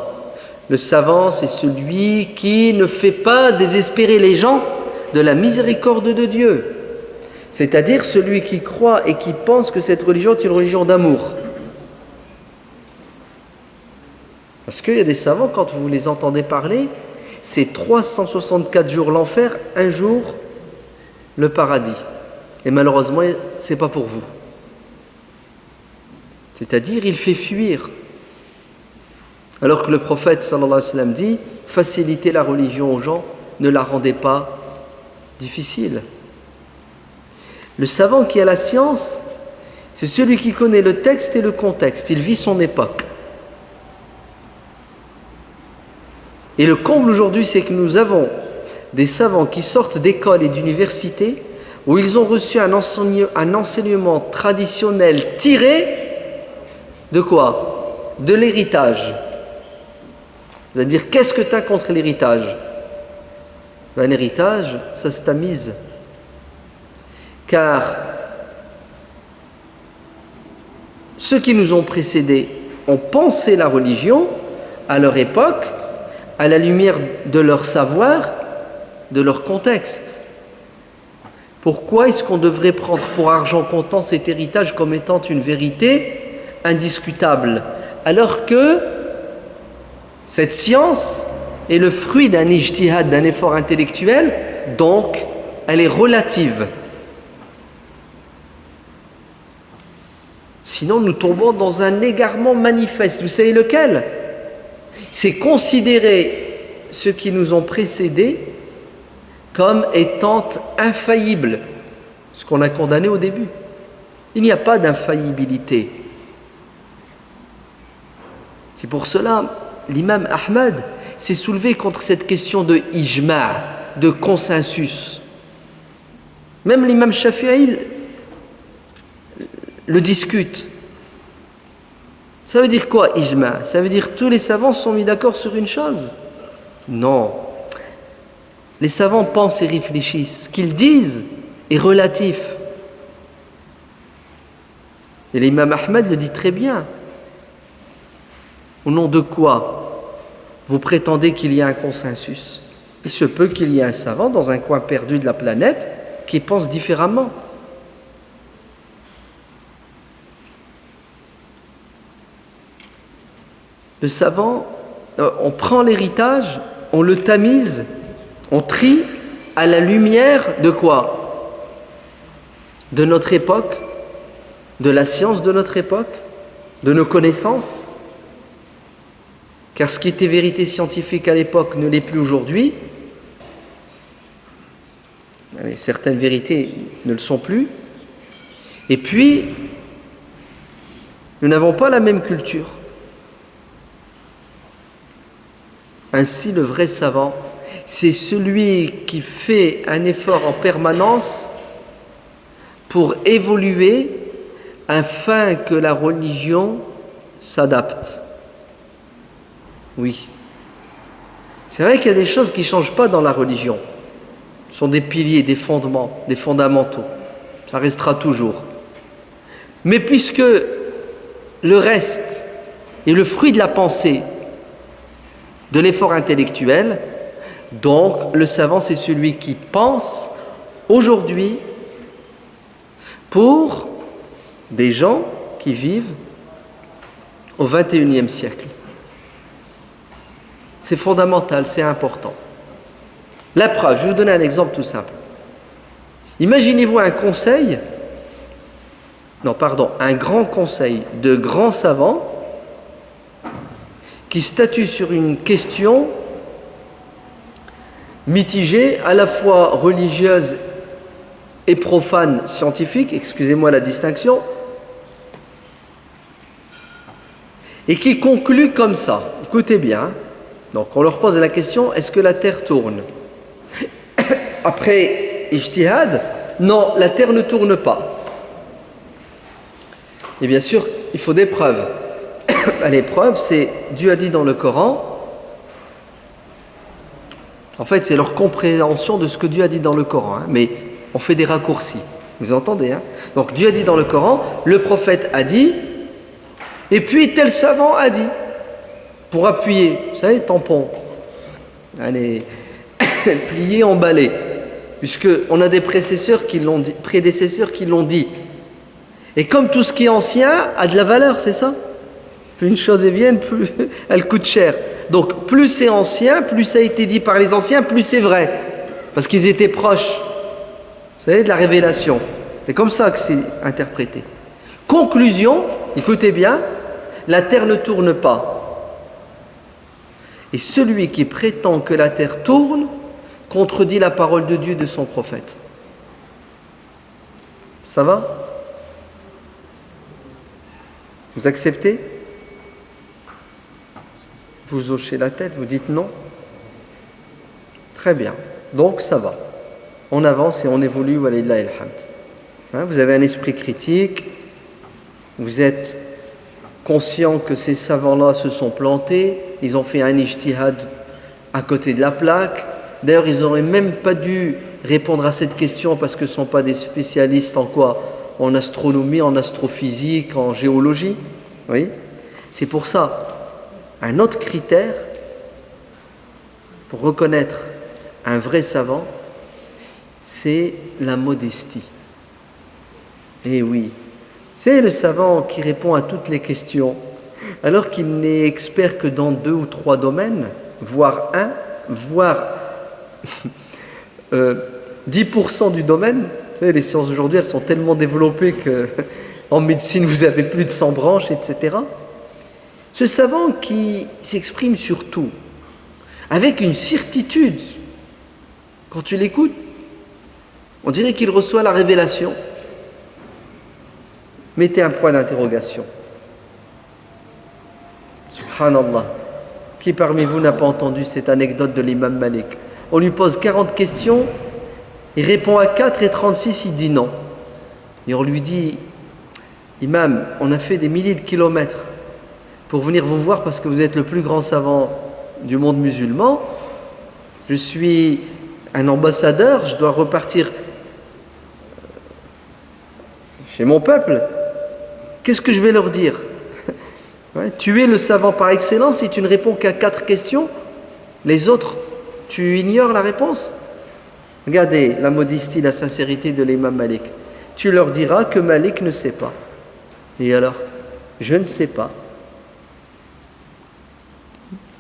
le savant, c'est celui qui ne fait pas désespérer les gens de la miséricorde de Dieu. C'est-à-dire celui qui croit et qui pense que cette religion est une religion d'amour. Parce qu'il y a des savants, quand vous les entendez parler, c'est 364 jours l'enfer, un jour le paradis. Et malheureusement, ce n'est pas pour vous. C'est-à-dire, il fait fuir. Alors que le prophète, sallallahu alayhi wa sallam, dit « Facilitez la religion aux gens, ne la rendez pas difficile. » Le savant qui a la science, c'est celui qui connaît le texte et le contexte. Il vit son époque. Et le comble aujourd'hui, c'est que nous avons des savants qui sortent d'écoles et d'universités où ils ont reçu un enseignement traditionnel tiré de quoi? De l'héritage. Vous allez me dire, qu'est-ce que tu as contre l'héritage? Un héritage, ça se tamise. Car ceux qui nous ont précédés ont pensé la religion à leur époque, à la lumière de leur savoir, de leur contexte. Pourquoi est-ce qu'on devrait prendre pour argent comptant cet héritage comme étant une vérité indiscutable, alors que cette science est le fruit d'un ijtihad, d'un effort intellectuel, donc elle est relative. Sinon, nous tombons dans un égarement manifeste. Vous savez lequel? C'est considérer ceux qui nous ont précédés comme étant infaillibles, ce qu'on a condamné au début. Il n'y a pas d'infaillibilité. C'est pour cela, l'imam Ahmad s'est soulevé contre cette question de ijma', de consensus. Même l'imam Shafi'i le discute. Ça veut dire quoi, ijma'? Ça veut dire que tous les savants sont mis d'accord sur une chose? Non. Les savants pensent et réfléchissent. Ce qu'ils disent est relatif. Et l'imam Ahmad le dit très bien. Au nom de quoi vous prétendez qu'il y a un consensus? Il se peut qu'il y ait un savant dans un coin perdu de la planète qui pense différemment. Le savant, on prend l'héritage, on le tamise, on trie à la lumière de quoi? De notre époque, de la science de notre époque, de nos connaissances. Car ce qui était vérité scientifique à l'époque ne l'est plus aujourd'hui. Certaines vérités ne le sont plus. Et puis, nous n'avons pas la même culture. Ainsi, le vrai savant, c'est celui qui fait un effort en permanence pour évoluer afin que la religion s'adapte. Oui. C'est vrai qu'il y a des choses qui ne changent pas dans la religion. Ce sont des piliers, des fondements, des fondamentaux. Ça restera toujours. Mais puisque le reste est le fruit de la pensée, de l'effort intellectuel, donc le savant, c'est celui qui pense aujourd'hui pour des gens qui vivent au XXIe siècle. C'est fondamental, c'est important. La preuve, je vais vous donner un exemple tout simple. Imaginez-vous un grand conseil de grands savants qui statuent sur une question mitigée, à la fois religieuse et profane scientifique, excusez-moi la distinction, et qui conclut comme ça. Écoutez bien, donc on leur pose la question, est-ce que la Terre tourne? Après ijtihad, non, la Terre ne tourne pas. Et bien sûr, il faut des preuves. Les preuves, c'est Dieu a dit dans le Coran. En fait, c'est leur compréhension de ce que Dieu a dit dans le Coran, hein, mais on fait des raccourcis. Vous entendez, hein? Donc Dieu a dit dans le Coran, le prophète a dit, et puis tel savant a dit, pour appuyer, vous savez, tampon, allez, plier, emballer, puisqu'on a des prédécesseurs qui l'ont dit. Et comme tout ce qui est ancien a de la valeur, c'est ça? Plus une chose est vieille, plus elle coûte cher. Donc plus c'est ancien, plus ça a été dit par les anciens, plus c'est vrai. Parce qu'ils étaient proches, vous savez, de la révélation. C'est comme ça que c'est interprété. Conclusion, écoutez bien, la terre ne tourne pas. Et celui qui prétend que la terre tourne contredit la parole de Dieu et de son prophète. Ça va? Vous acceptez? Vous hochez la tête, vous dites non? Très bien. Donc ça va. On avance et on évolue, walillahi alhamd. Hein, vous avez un esprit critique, vous êtes conscient que ces savants-là se sont plantés, ils ont fait un ijtihad à côté de la plaque. D'ailleurs, ils n'auraient même pas dû répondre à cette question parce que ce ne sont pas des spécialistes en quoi? En astronomie, en astrophysique, en géologie. Oui. C'est pour ça, un autre critère pour reconnaître un vrai savant, c'est la modestie. Et oui, c'est le savant qui répond à toutes les questions, alors qu'il n'est expert que dans 2 ou 3 domaines, voire 1, voire 10% du domaine. Vous savez, les sciences aujourd'hui, elles sont tellement développées qu'en médecine, vous avez plus de 100 branches, etc. Ce savant qui s'exprime sur tout, avec une certitude, quand tu l'écoutes, on dirait qu'il reçoit la révélation. Mettez un point d'interrogation. Subhanallah. Qui parmi vous n'a pas entendu cette anecdote de l'imam Malik? On lui pose 40 questions, il répond à 4 et 36, il dit non. Et on lui dit, imam, on a fait des milliers de kilomètres pour venir vous voir parce que vous êtes le plus grand savant du monde musulman. Je suis un ambassadeur, je dois repartir chez mon peuple. Qu'est-ce que je vais leur dire? Ouais, tu es le savant par excellence si tu ne réponds qu'à 4 questions. Les autres, tu ignores la réponse. Regardez la modestie, la sincérité de l'imam Malik. Tu leur diras que Malik ne sait pas. Et alors? Je ne sais pas.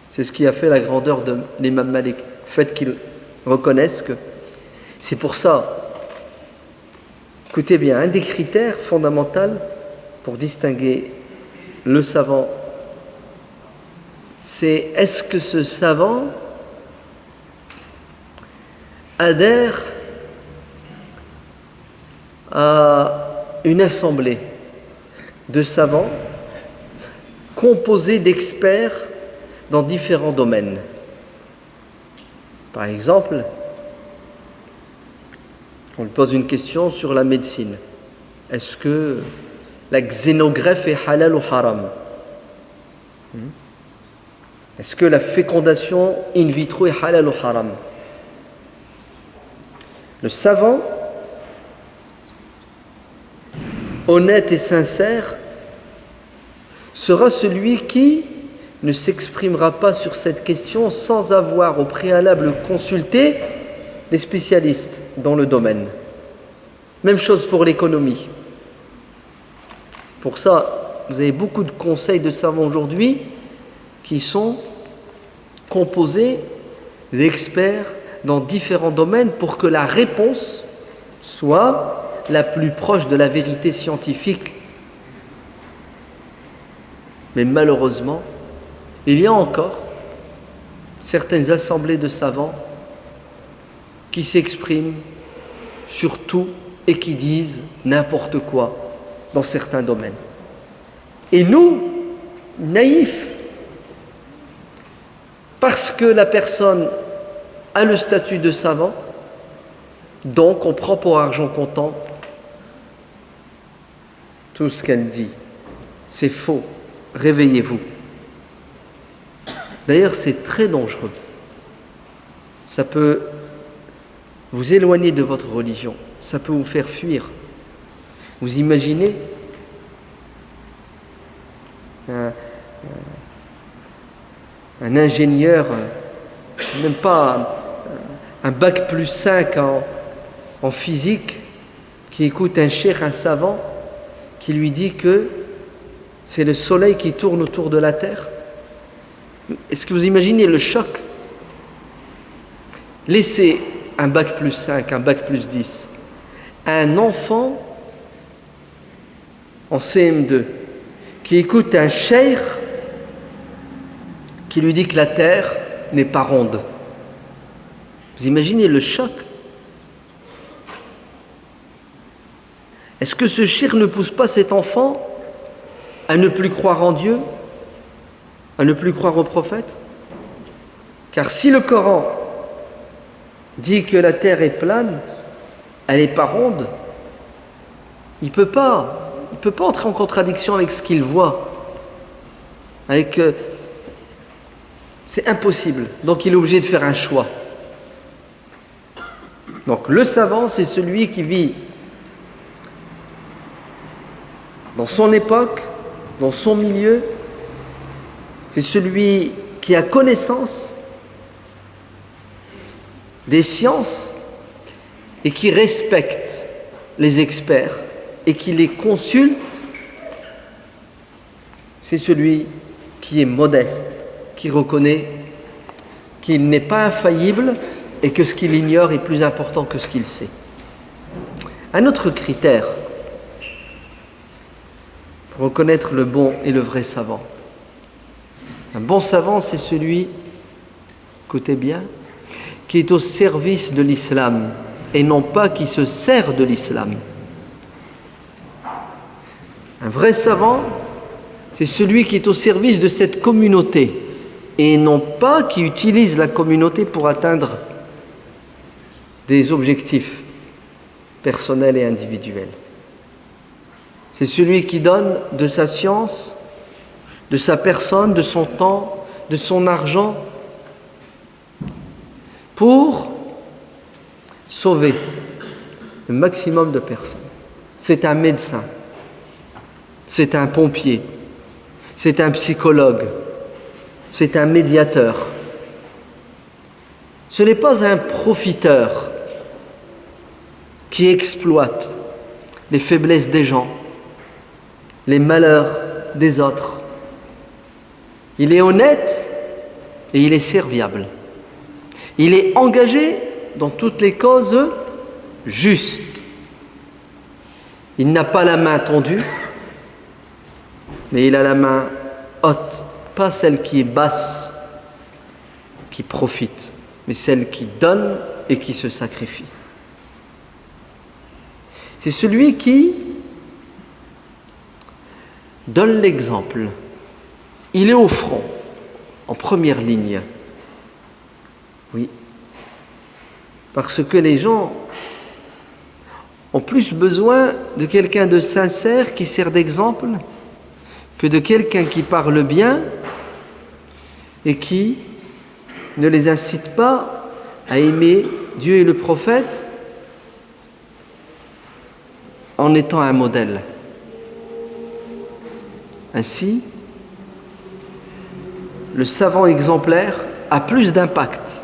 C'est ce qui a fait la grandeur de l'imam Malik. Le fait qu'il reconnaisse que... C'est pour ça, écoutez bien, un des critères fondamentaux pour distinguer le savant, c'est est-ce que ce savant adhère à une assemblée de savants composée d'experts dans différents domaines. Par exemple, on lui pose une question sur la médecine. Est-ce que la xénogreffe est halal ou haram? Est-ce que la fécondation in vitro est halal ou haram? Le savant, honnête et sincère, sera celui qui ne s'exprimera pas sur cette question sans avoir au préalable consulté les spécialistes dans le domaine. Même chose pour l'économie. Pour ça, vous avez beaucoup de conseils de savants aujourd'hui qui sont composés d'experts dans différents domaines pour que la réponse soit la plus proche de la vérité scientifique. Mais malheureusement, il y a encore certaines assemblées de savants qui s'expriment sur tout et qui disent n'importe quoi dans certains domaines. Et nous, naïfs, parce que la personne a le statut de savant, donc on prend pour argent comptant tout ce qu'elle dit. C'est faux. Réveillez-vous. D'ailleurs, c'est très dangereux. Ça peut vous éloigner de votre religion. Ça peut vous faire fuir. Vous imaginez un ingénieur, même pas un bac plus 5 en physique, qui écoute un cheikh, un savant, qui lui dit que c'est le soleil qui tourne autour de la terre. Est-ce que vous imaginez le choc? Laissez un bac plus 5, un bac plus 10, à un enfant en CM2 qui écoute un cheikh qui lui dit que la terre n'est pas ronde. Vous imaginez le choc? Est-ce que ce cheikh ne pousse pas cet enfant à ne plus croire en Dieu, à ne plus croire au prophète? Car si le Coran dit que la terre est plane, elle n'est pas ronde, il ne peut pas entrer en contradiction avec ce qu'il voit. C'est impossible. Donc il est obligé de faire un choix. Donc le savant, c'est celui qui vit dans son époque, dans son milieu. C'est celui qui a connaissance des sciences et qui respecte les experts et qui les consulte. C'est celui qui est modeste, qui reconnaît qu'il n'est pas infaillible et que ce qu'il ignore est plus important que ce qu'il sait. Un autre critère pour reconnaître le bon et le vrai savant. Un bon savant, c'est celui, écoutez bien, qui est au service de l'islam et non pas qui se sert de l'islam. Un vrai savant, c'est celui qui est au service de cette communauté et non pas qui utilise la communauté pour atteindre des objectifs personnels et individuels. C'est celui qui donne de sa science, de sa personne, de son temps, de son argent pour sauver le maximum de personnes. C'est un médecin, c'est un pompier, c'est un psychologue, c'est un médiateur. Ce n'est pas un profiteur qui exploite les faiblesses des gens, les malheurs des autres. Il est honnête et il est serviable. Il est engagé dans toutes les causes justes. Il n'a pas la main tendue, mais il a la main haute, pas celle qui est basse, qui profite, mais celle qui donne et qui se sacrifie. C'est celui qui donne l'exemple. Il est au front, en première ligne. Oui. Parce que les gens ont plus besoin de quelqu'un de sincère qui sert d'exemple que de quelqu'un qui parle bien et qui ne les incite pas à aimer Dieu et le prophète en étant un modèle. Ainsi, le savant exemplaire a plus d'impact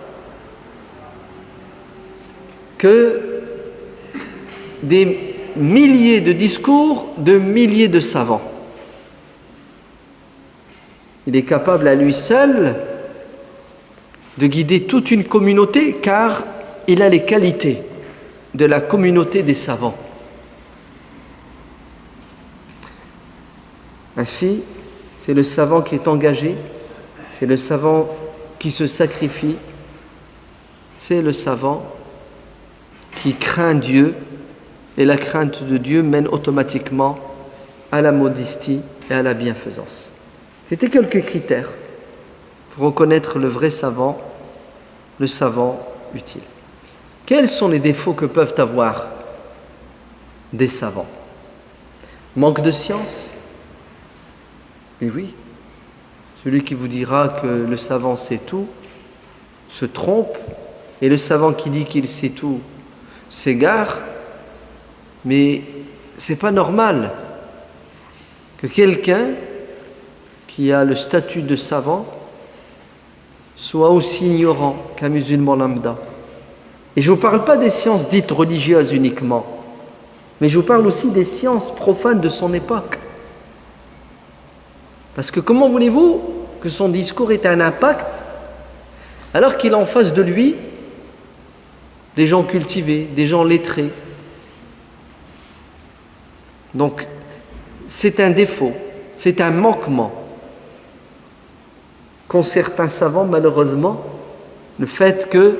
que des milliers de discours de milliers de savants. Il est capable à lui seul de guider toute une communauté car il a les qualités de la communauté des savants. Ainsi, c'est le savant qui est engagé, c'est le savant qui se sacrifie, c'est le savant qui craint Dieu, et la crainte de Dieu mène automatiquement à la modestie et à la bienfaisance. C'était quelques critères pour reconnaître le vrai savant, le savant utile. Quels sont les défauts que peuvent avoir des savants? Manque de science? Mais oui, celui qui vous dira que le savant sait tout se trompe, et le savant qui dit qu'il sait tout s'égare. Mais c'est pas normal que quelqu'un qui a le statut de savant soit aussi ignorant qu'un musulman lambda. Et je ne vous parle pas des sciences dites religieuses uniquement, mais je vous parle aussi des sciences profanes de son époque. Parce que comment voulez-vous que son discours ait un impact alors qu'il a en face de lui des gens cultivés, des gens lettrés? Donc, c'est un défaut, c'est un manquement qu'ont certains savants, malheureusement, le fait que,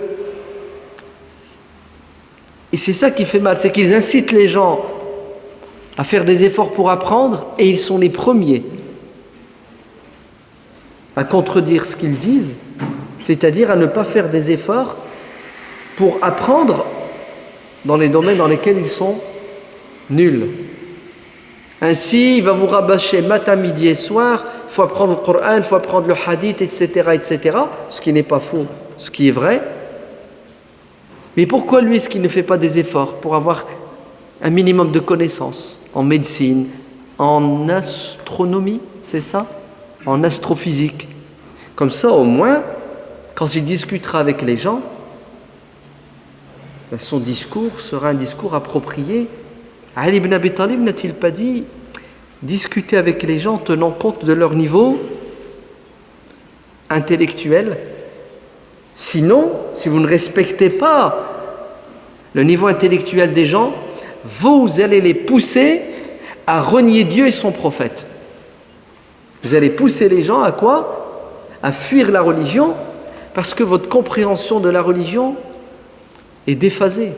et c'est ça qui fait mal, c'est qu'ils incitent les gens à faire des efforts pour apprendre, et ils sont les premiers à contredire ce qu'ils disent, c'est-à-dire à ne pas faire des efforts pour apprendre dans les domaines dans lesquels ils sont nuls. Ainsi, il va vous rabâcher matin, midi et soir, il faut apprendre le Coran, il faut apprendre le hadith, etc., etc., ce qui n'est pas faux, ce qui est vrai. Mais pourquoi lui, est-ce qu'il ne fait pas des efforts pour avoir un minimum de connaissances en médecine, en astronomie, c'est ça? En astrophysique. Comme ça, au moins, quand il discutera avec les gens, son discours sera un discours approprié. Ali ibn Abi Talib n'a-t-il pas dit discuter avec les gens tenant compte de leur niveau intellectuel? Sinon, si vous ne respectez pas le niveau intellectuel des gens, vous allez les pousser à renier Dieu et son prophète. Vous allez pousser les gens à quoi? À fuir la religion, parce que votre compréhension de la religion est déphasée.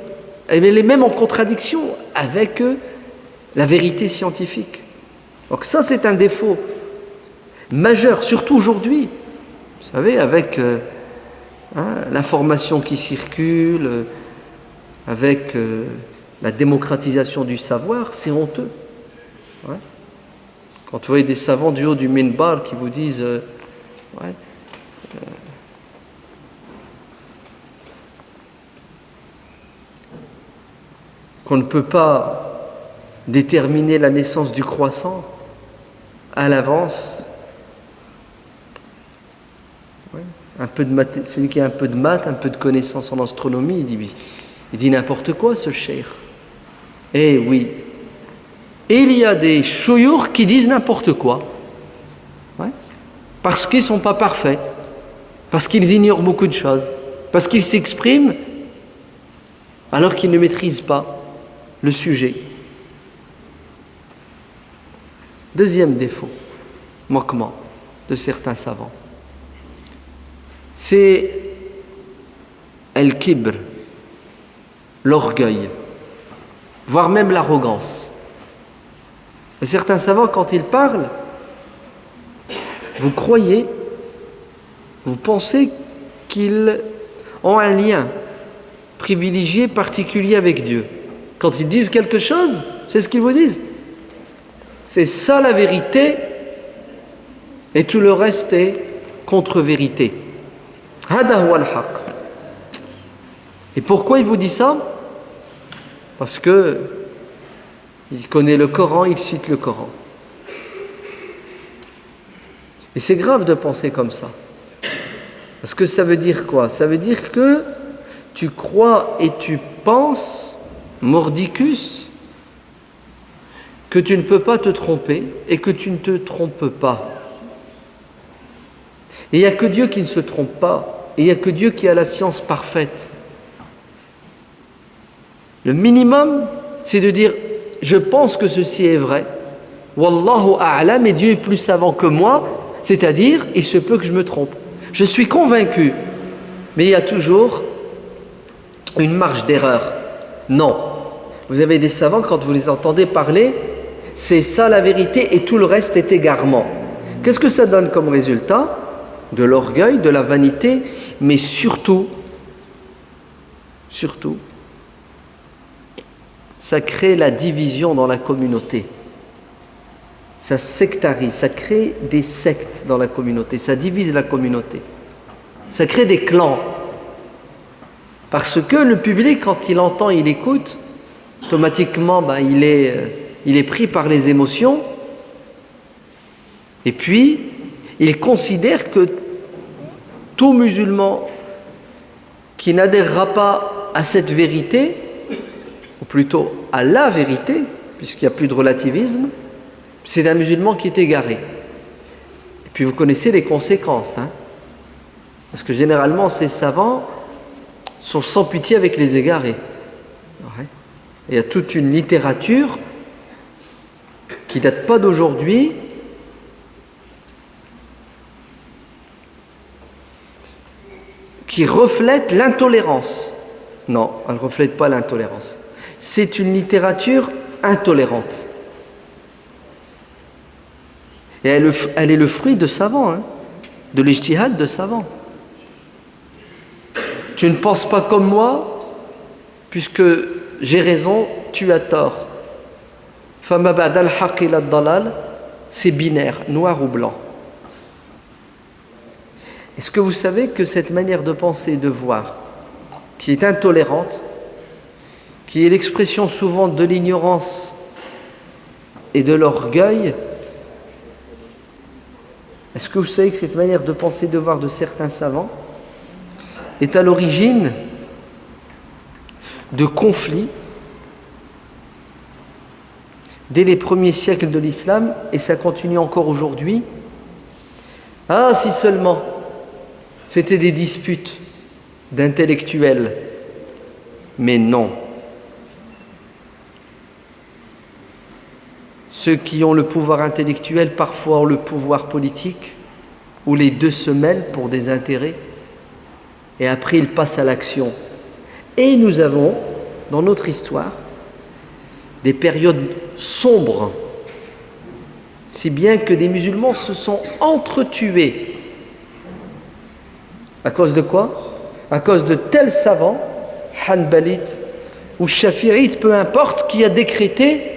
Elle est même en contradiction avec la vérité scientifique. Donc ça, c'est un défaut majeur, surtout aujourd'hui. Vous savez, avec l'information qui circule, avec la démocratisation du savoir, c'est honteux. Ouais. Quand vous voyez des savants du haut du minbar qui vous disent qu'on ne peut pas déterminer la naissance du croissant à l'avance. Un peu de maths, celui qui a un peu de maths, un peu de connaissances en astronomie, il dit n'importe quoi, ce cheikh. Eh oui. Et il y a des chouyours qui disent n'importe quoi. Ouais. Parce qu'ils ne sont pas parfaits. Parce qu'ils ignorent beaucoup de choses. Parce qu'ils s'expriment alors qu'ils ne maîtrisent pas le sujet. Deuxième défaut, manquement de certains savants, c'est al-kibr, l'orgueil, voire même l'arrogance. Et certains savants, quand ils parlent, vous croyez, vous pensez qu'ils ont un lien privilégié, particulier avec Dieu. Quand ils disent quelque chose, c'est ce qu'ils vous disent. C'est ça la vérité, et tout le reste est contre-vérité. Hada huwa al-haq. Et pourquoi il vous dit ça? Parce que il connaît le Coran, il cite le Coran. Et c'est grave de penser comme ça. Parce que ça veut dire quoi? Ça veut dire que tu crois et tu penses, mordicus, que tu ne peux pas te tromper et que tu ne te trompes pas. Et il n'y a que Dieu qui ne se trompe pas. Et il n'y a que Dieu qui a la science parfaite. Le minimum, c'est de dire « je pense que ceci est vrai ». Wallahu a'lam, et Dieu est plus savant que moi, c'est-à-dire, il se peut que je me trompe. Je suis convaincu, mais il y a toujours une marge d'erreur. Non. Vous avez des savants, quand vous les entendez parler, c'est ça la vérité et tout le reste est égarement. Qu'est-ce que ça donne comme résultat? De l'orgueil, de la vanité, mais surtout, ça crée la division dans la communauté. Ça sectarise, ça crée des sectes dans la communauté, ça divise la communauté. Ça crée des clans. Parce que le public, quand il entend, il écoute, automatiquement, il est pris par les émotions. Et puis, il considère que tout musulman qui n'adhérera pas à cette vérité, ou plutôt à la vérité, puisqu'il n'y a plus de relativisme, c'est un musulman qui est égaré. Et puis vous connaissez les conséquences, hein, parce que généralement ces savants sont sans pitié avec les égarés. Ouais. Il y a toute une littérature qui ne date pas d'aujourd'hui, qui reflète l'intolérance. Non, elle ne reflète pas l'intolérance. C'est une littérature intolérante. Et elle est le fruit de savants, hein, de l'ijtihad de savants. Tu ne penses pas comme moi, puisque j'ai raison, tu as tort. Fama ba'da al-haqq ila ad-dalal, c'est binaire, noir ou blanc. Est-ce que vous savez que cette manière de penser et de voir, qui est intolérante, qui est l'expression souvent de l'ignorance et de l'orgueil, est-ce que vous savez que cette manière de penser et de voir de certains savants est à l'origine de conflits dès les premiers siècles de l'islam, et ça continue encore aujourd'hui? Ah, si seulement c'était des disputes d'intellectuels, mais non. Ceux qui ont le pouvoir intellectuel parfois ont le pouvoir politique, où les deux se mêlent pour des intérêts, et après ils passent à l'action. Et nous avons, dans notre histoire, des périodes sombres, si bien que des musulmans se sont entretués. À cause de quoi? À cause de tels savants, hanbalites ou shafi'ites, peu importe, qui a décrété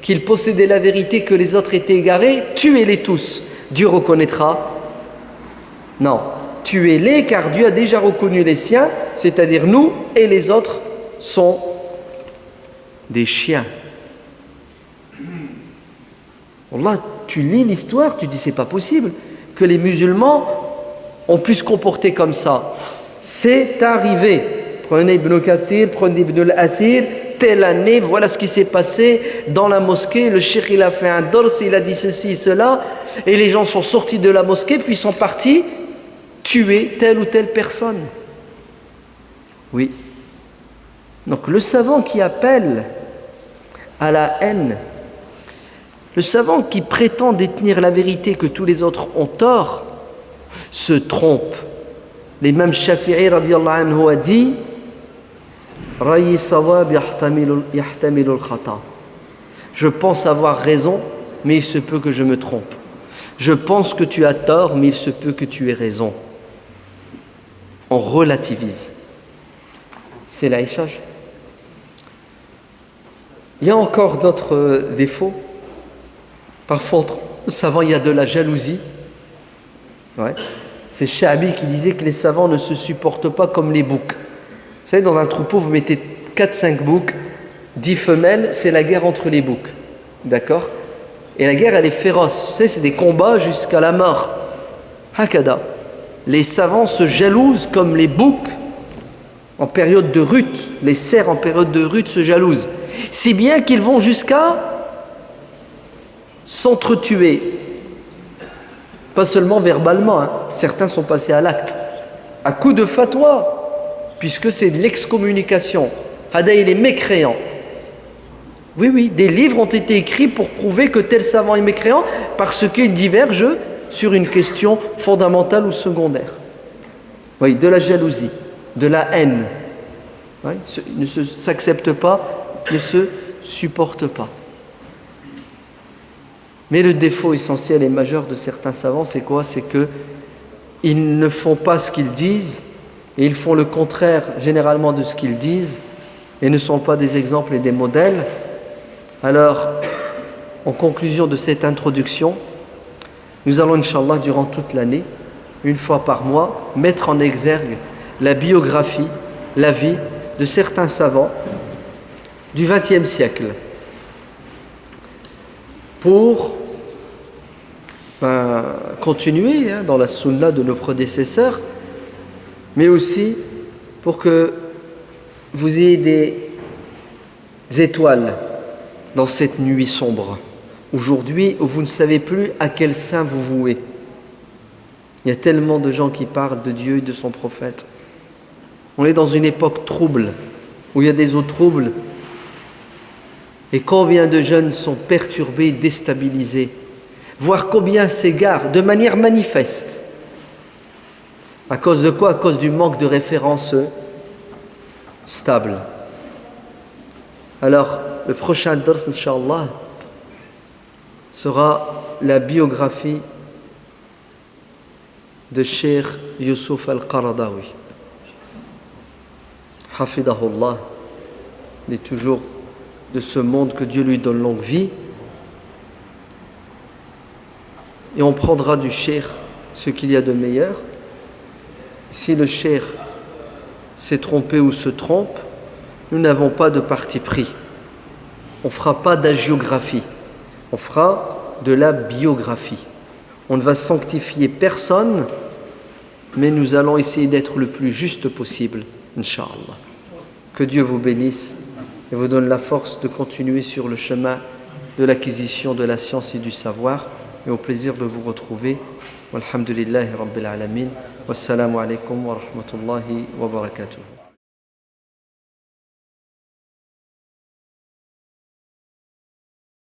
qu'ils possédaient la vérité, que les autres étaient égarés, tuez-les tous. Dieu reconnaîtra? Non, tuez-les car Dieu a déjà reconnu les siens, c'est-à-dire nous, et les autres sont des chiens. Wallah, tu lis l'histoire, tu dis c'est pas possible que les musulmans ont pu se comporter comme ça. C'est arrivé. Prenez Ibn Kathir, prenez Ibn al-Athir, telle année, voilà ce qui s'est passé dans la mosquée, le cheikh il a fait un dors, il a dit ceci, cela, et les gens sont sortis de la mosquée, puis sont partis tuer telle ou telle personne. Oui. Donc le savant qui appelle à la haine, le savant qui prétend détenir la vérité que tous les autres ont tort, se trompe. L'imam Shafi'i radiyallahu anhu a dit je pense avoir raison, mais il se peut que je me trompe. Je pense que tu as tort, mais il se peut que tu aies raison. On relativise. C'est l'aïchage. Il y a encore d'autres défauts. Parfois, entre savants, il y a de la jalousie. Ouais. C'est Sha'bi qui disait que les savants ne se supportent pas comme les boucs. Vous savez, dans un troupeau, vous mettez 4-5 boucs, 10 femelles, c'est la guerre entre les boucs. D'accord? Et la guerre, elle est féroce. Vous savez, c'est des combats jusqu'à la mort. Hakada. Les savants se jalousent comme les boucs en période de rut. Les cerfs en période de rut se jalousent. Si bien qu'ils vont jusqu'à s'entretuer. Pas seulement verbalement, hein. Certains sont passés à l'acte. À coup de fatwa, puisque c'est de l'excommunication. Hada, il est mécréant. Oui, oui, des livres ont été écrits pour prouver que tel savant est mécréant parce qu'il diverge sur une question fondamentale ou secondaire. Oui, de la jalousie, de la haine. Oui, ne s'accepte pas, ne se supporte pas. Mais le défaut essentiel et majeur de certains savants, c'est quoi? C'est qu'ils ne font pas ce qu'ils disent et ils font le contraire généralement de ce qu'ils disent et ne sont pas des exemples et des modèles. Alors, en conclusion de cette introduction, nous allons, Inch'Allah, durant toute l'année, une fois par mois, mettre en exergue la biographie, la vie de certains savants du XXe siècle pour continuer dans la sunna de nos prédécesseurs, mais aussi pour que vous ayez des étoiles dans cette nuit sombre, aujourd'hui où vous ne savez plus à quel saint vous vouez. Il y a tellement de gens qui parlent de Dieu et de son prophète. On est dans une époque trouble, où il y a des eaux troubles, et combien de jeunes sont perturbés, déstabilisés, voire combien s'égarent de manière manifeste. À cause de quoi? À cause du manque de références stables. Alors, le prochain dars, Inch'Allah, sera la biographie de Cheikh Youssouf Al-Qaradawi. Hafidahullah, il est toujours de ce monde, que Dieu lui donne longue vie. Et on prendra du cheikh ce qu'il y a de meilleur. Si le cheikh s'est trompé ou se trompe, nous n'avons pas de parti pris. On ne fera pas d'hagiographie, on fera de la biographie. On ne va sanctifier personne, mais nous allons essayer d'être le plus juste possible, Inch'Allah. Que Dieu vous bénisse et vous donne la force de continuer sur le chemin de l'acquisition de la science et du savoir, et au plaisir de vous retrouver. Walhamdulillahi Rabbil Alamin. Wassalamu alaikum wa rahmatullahi wa barakatuh.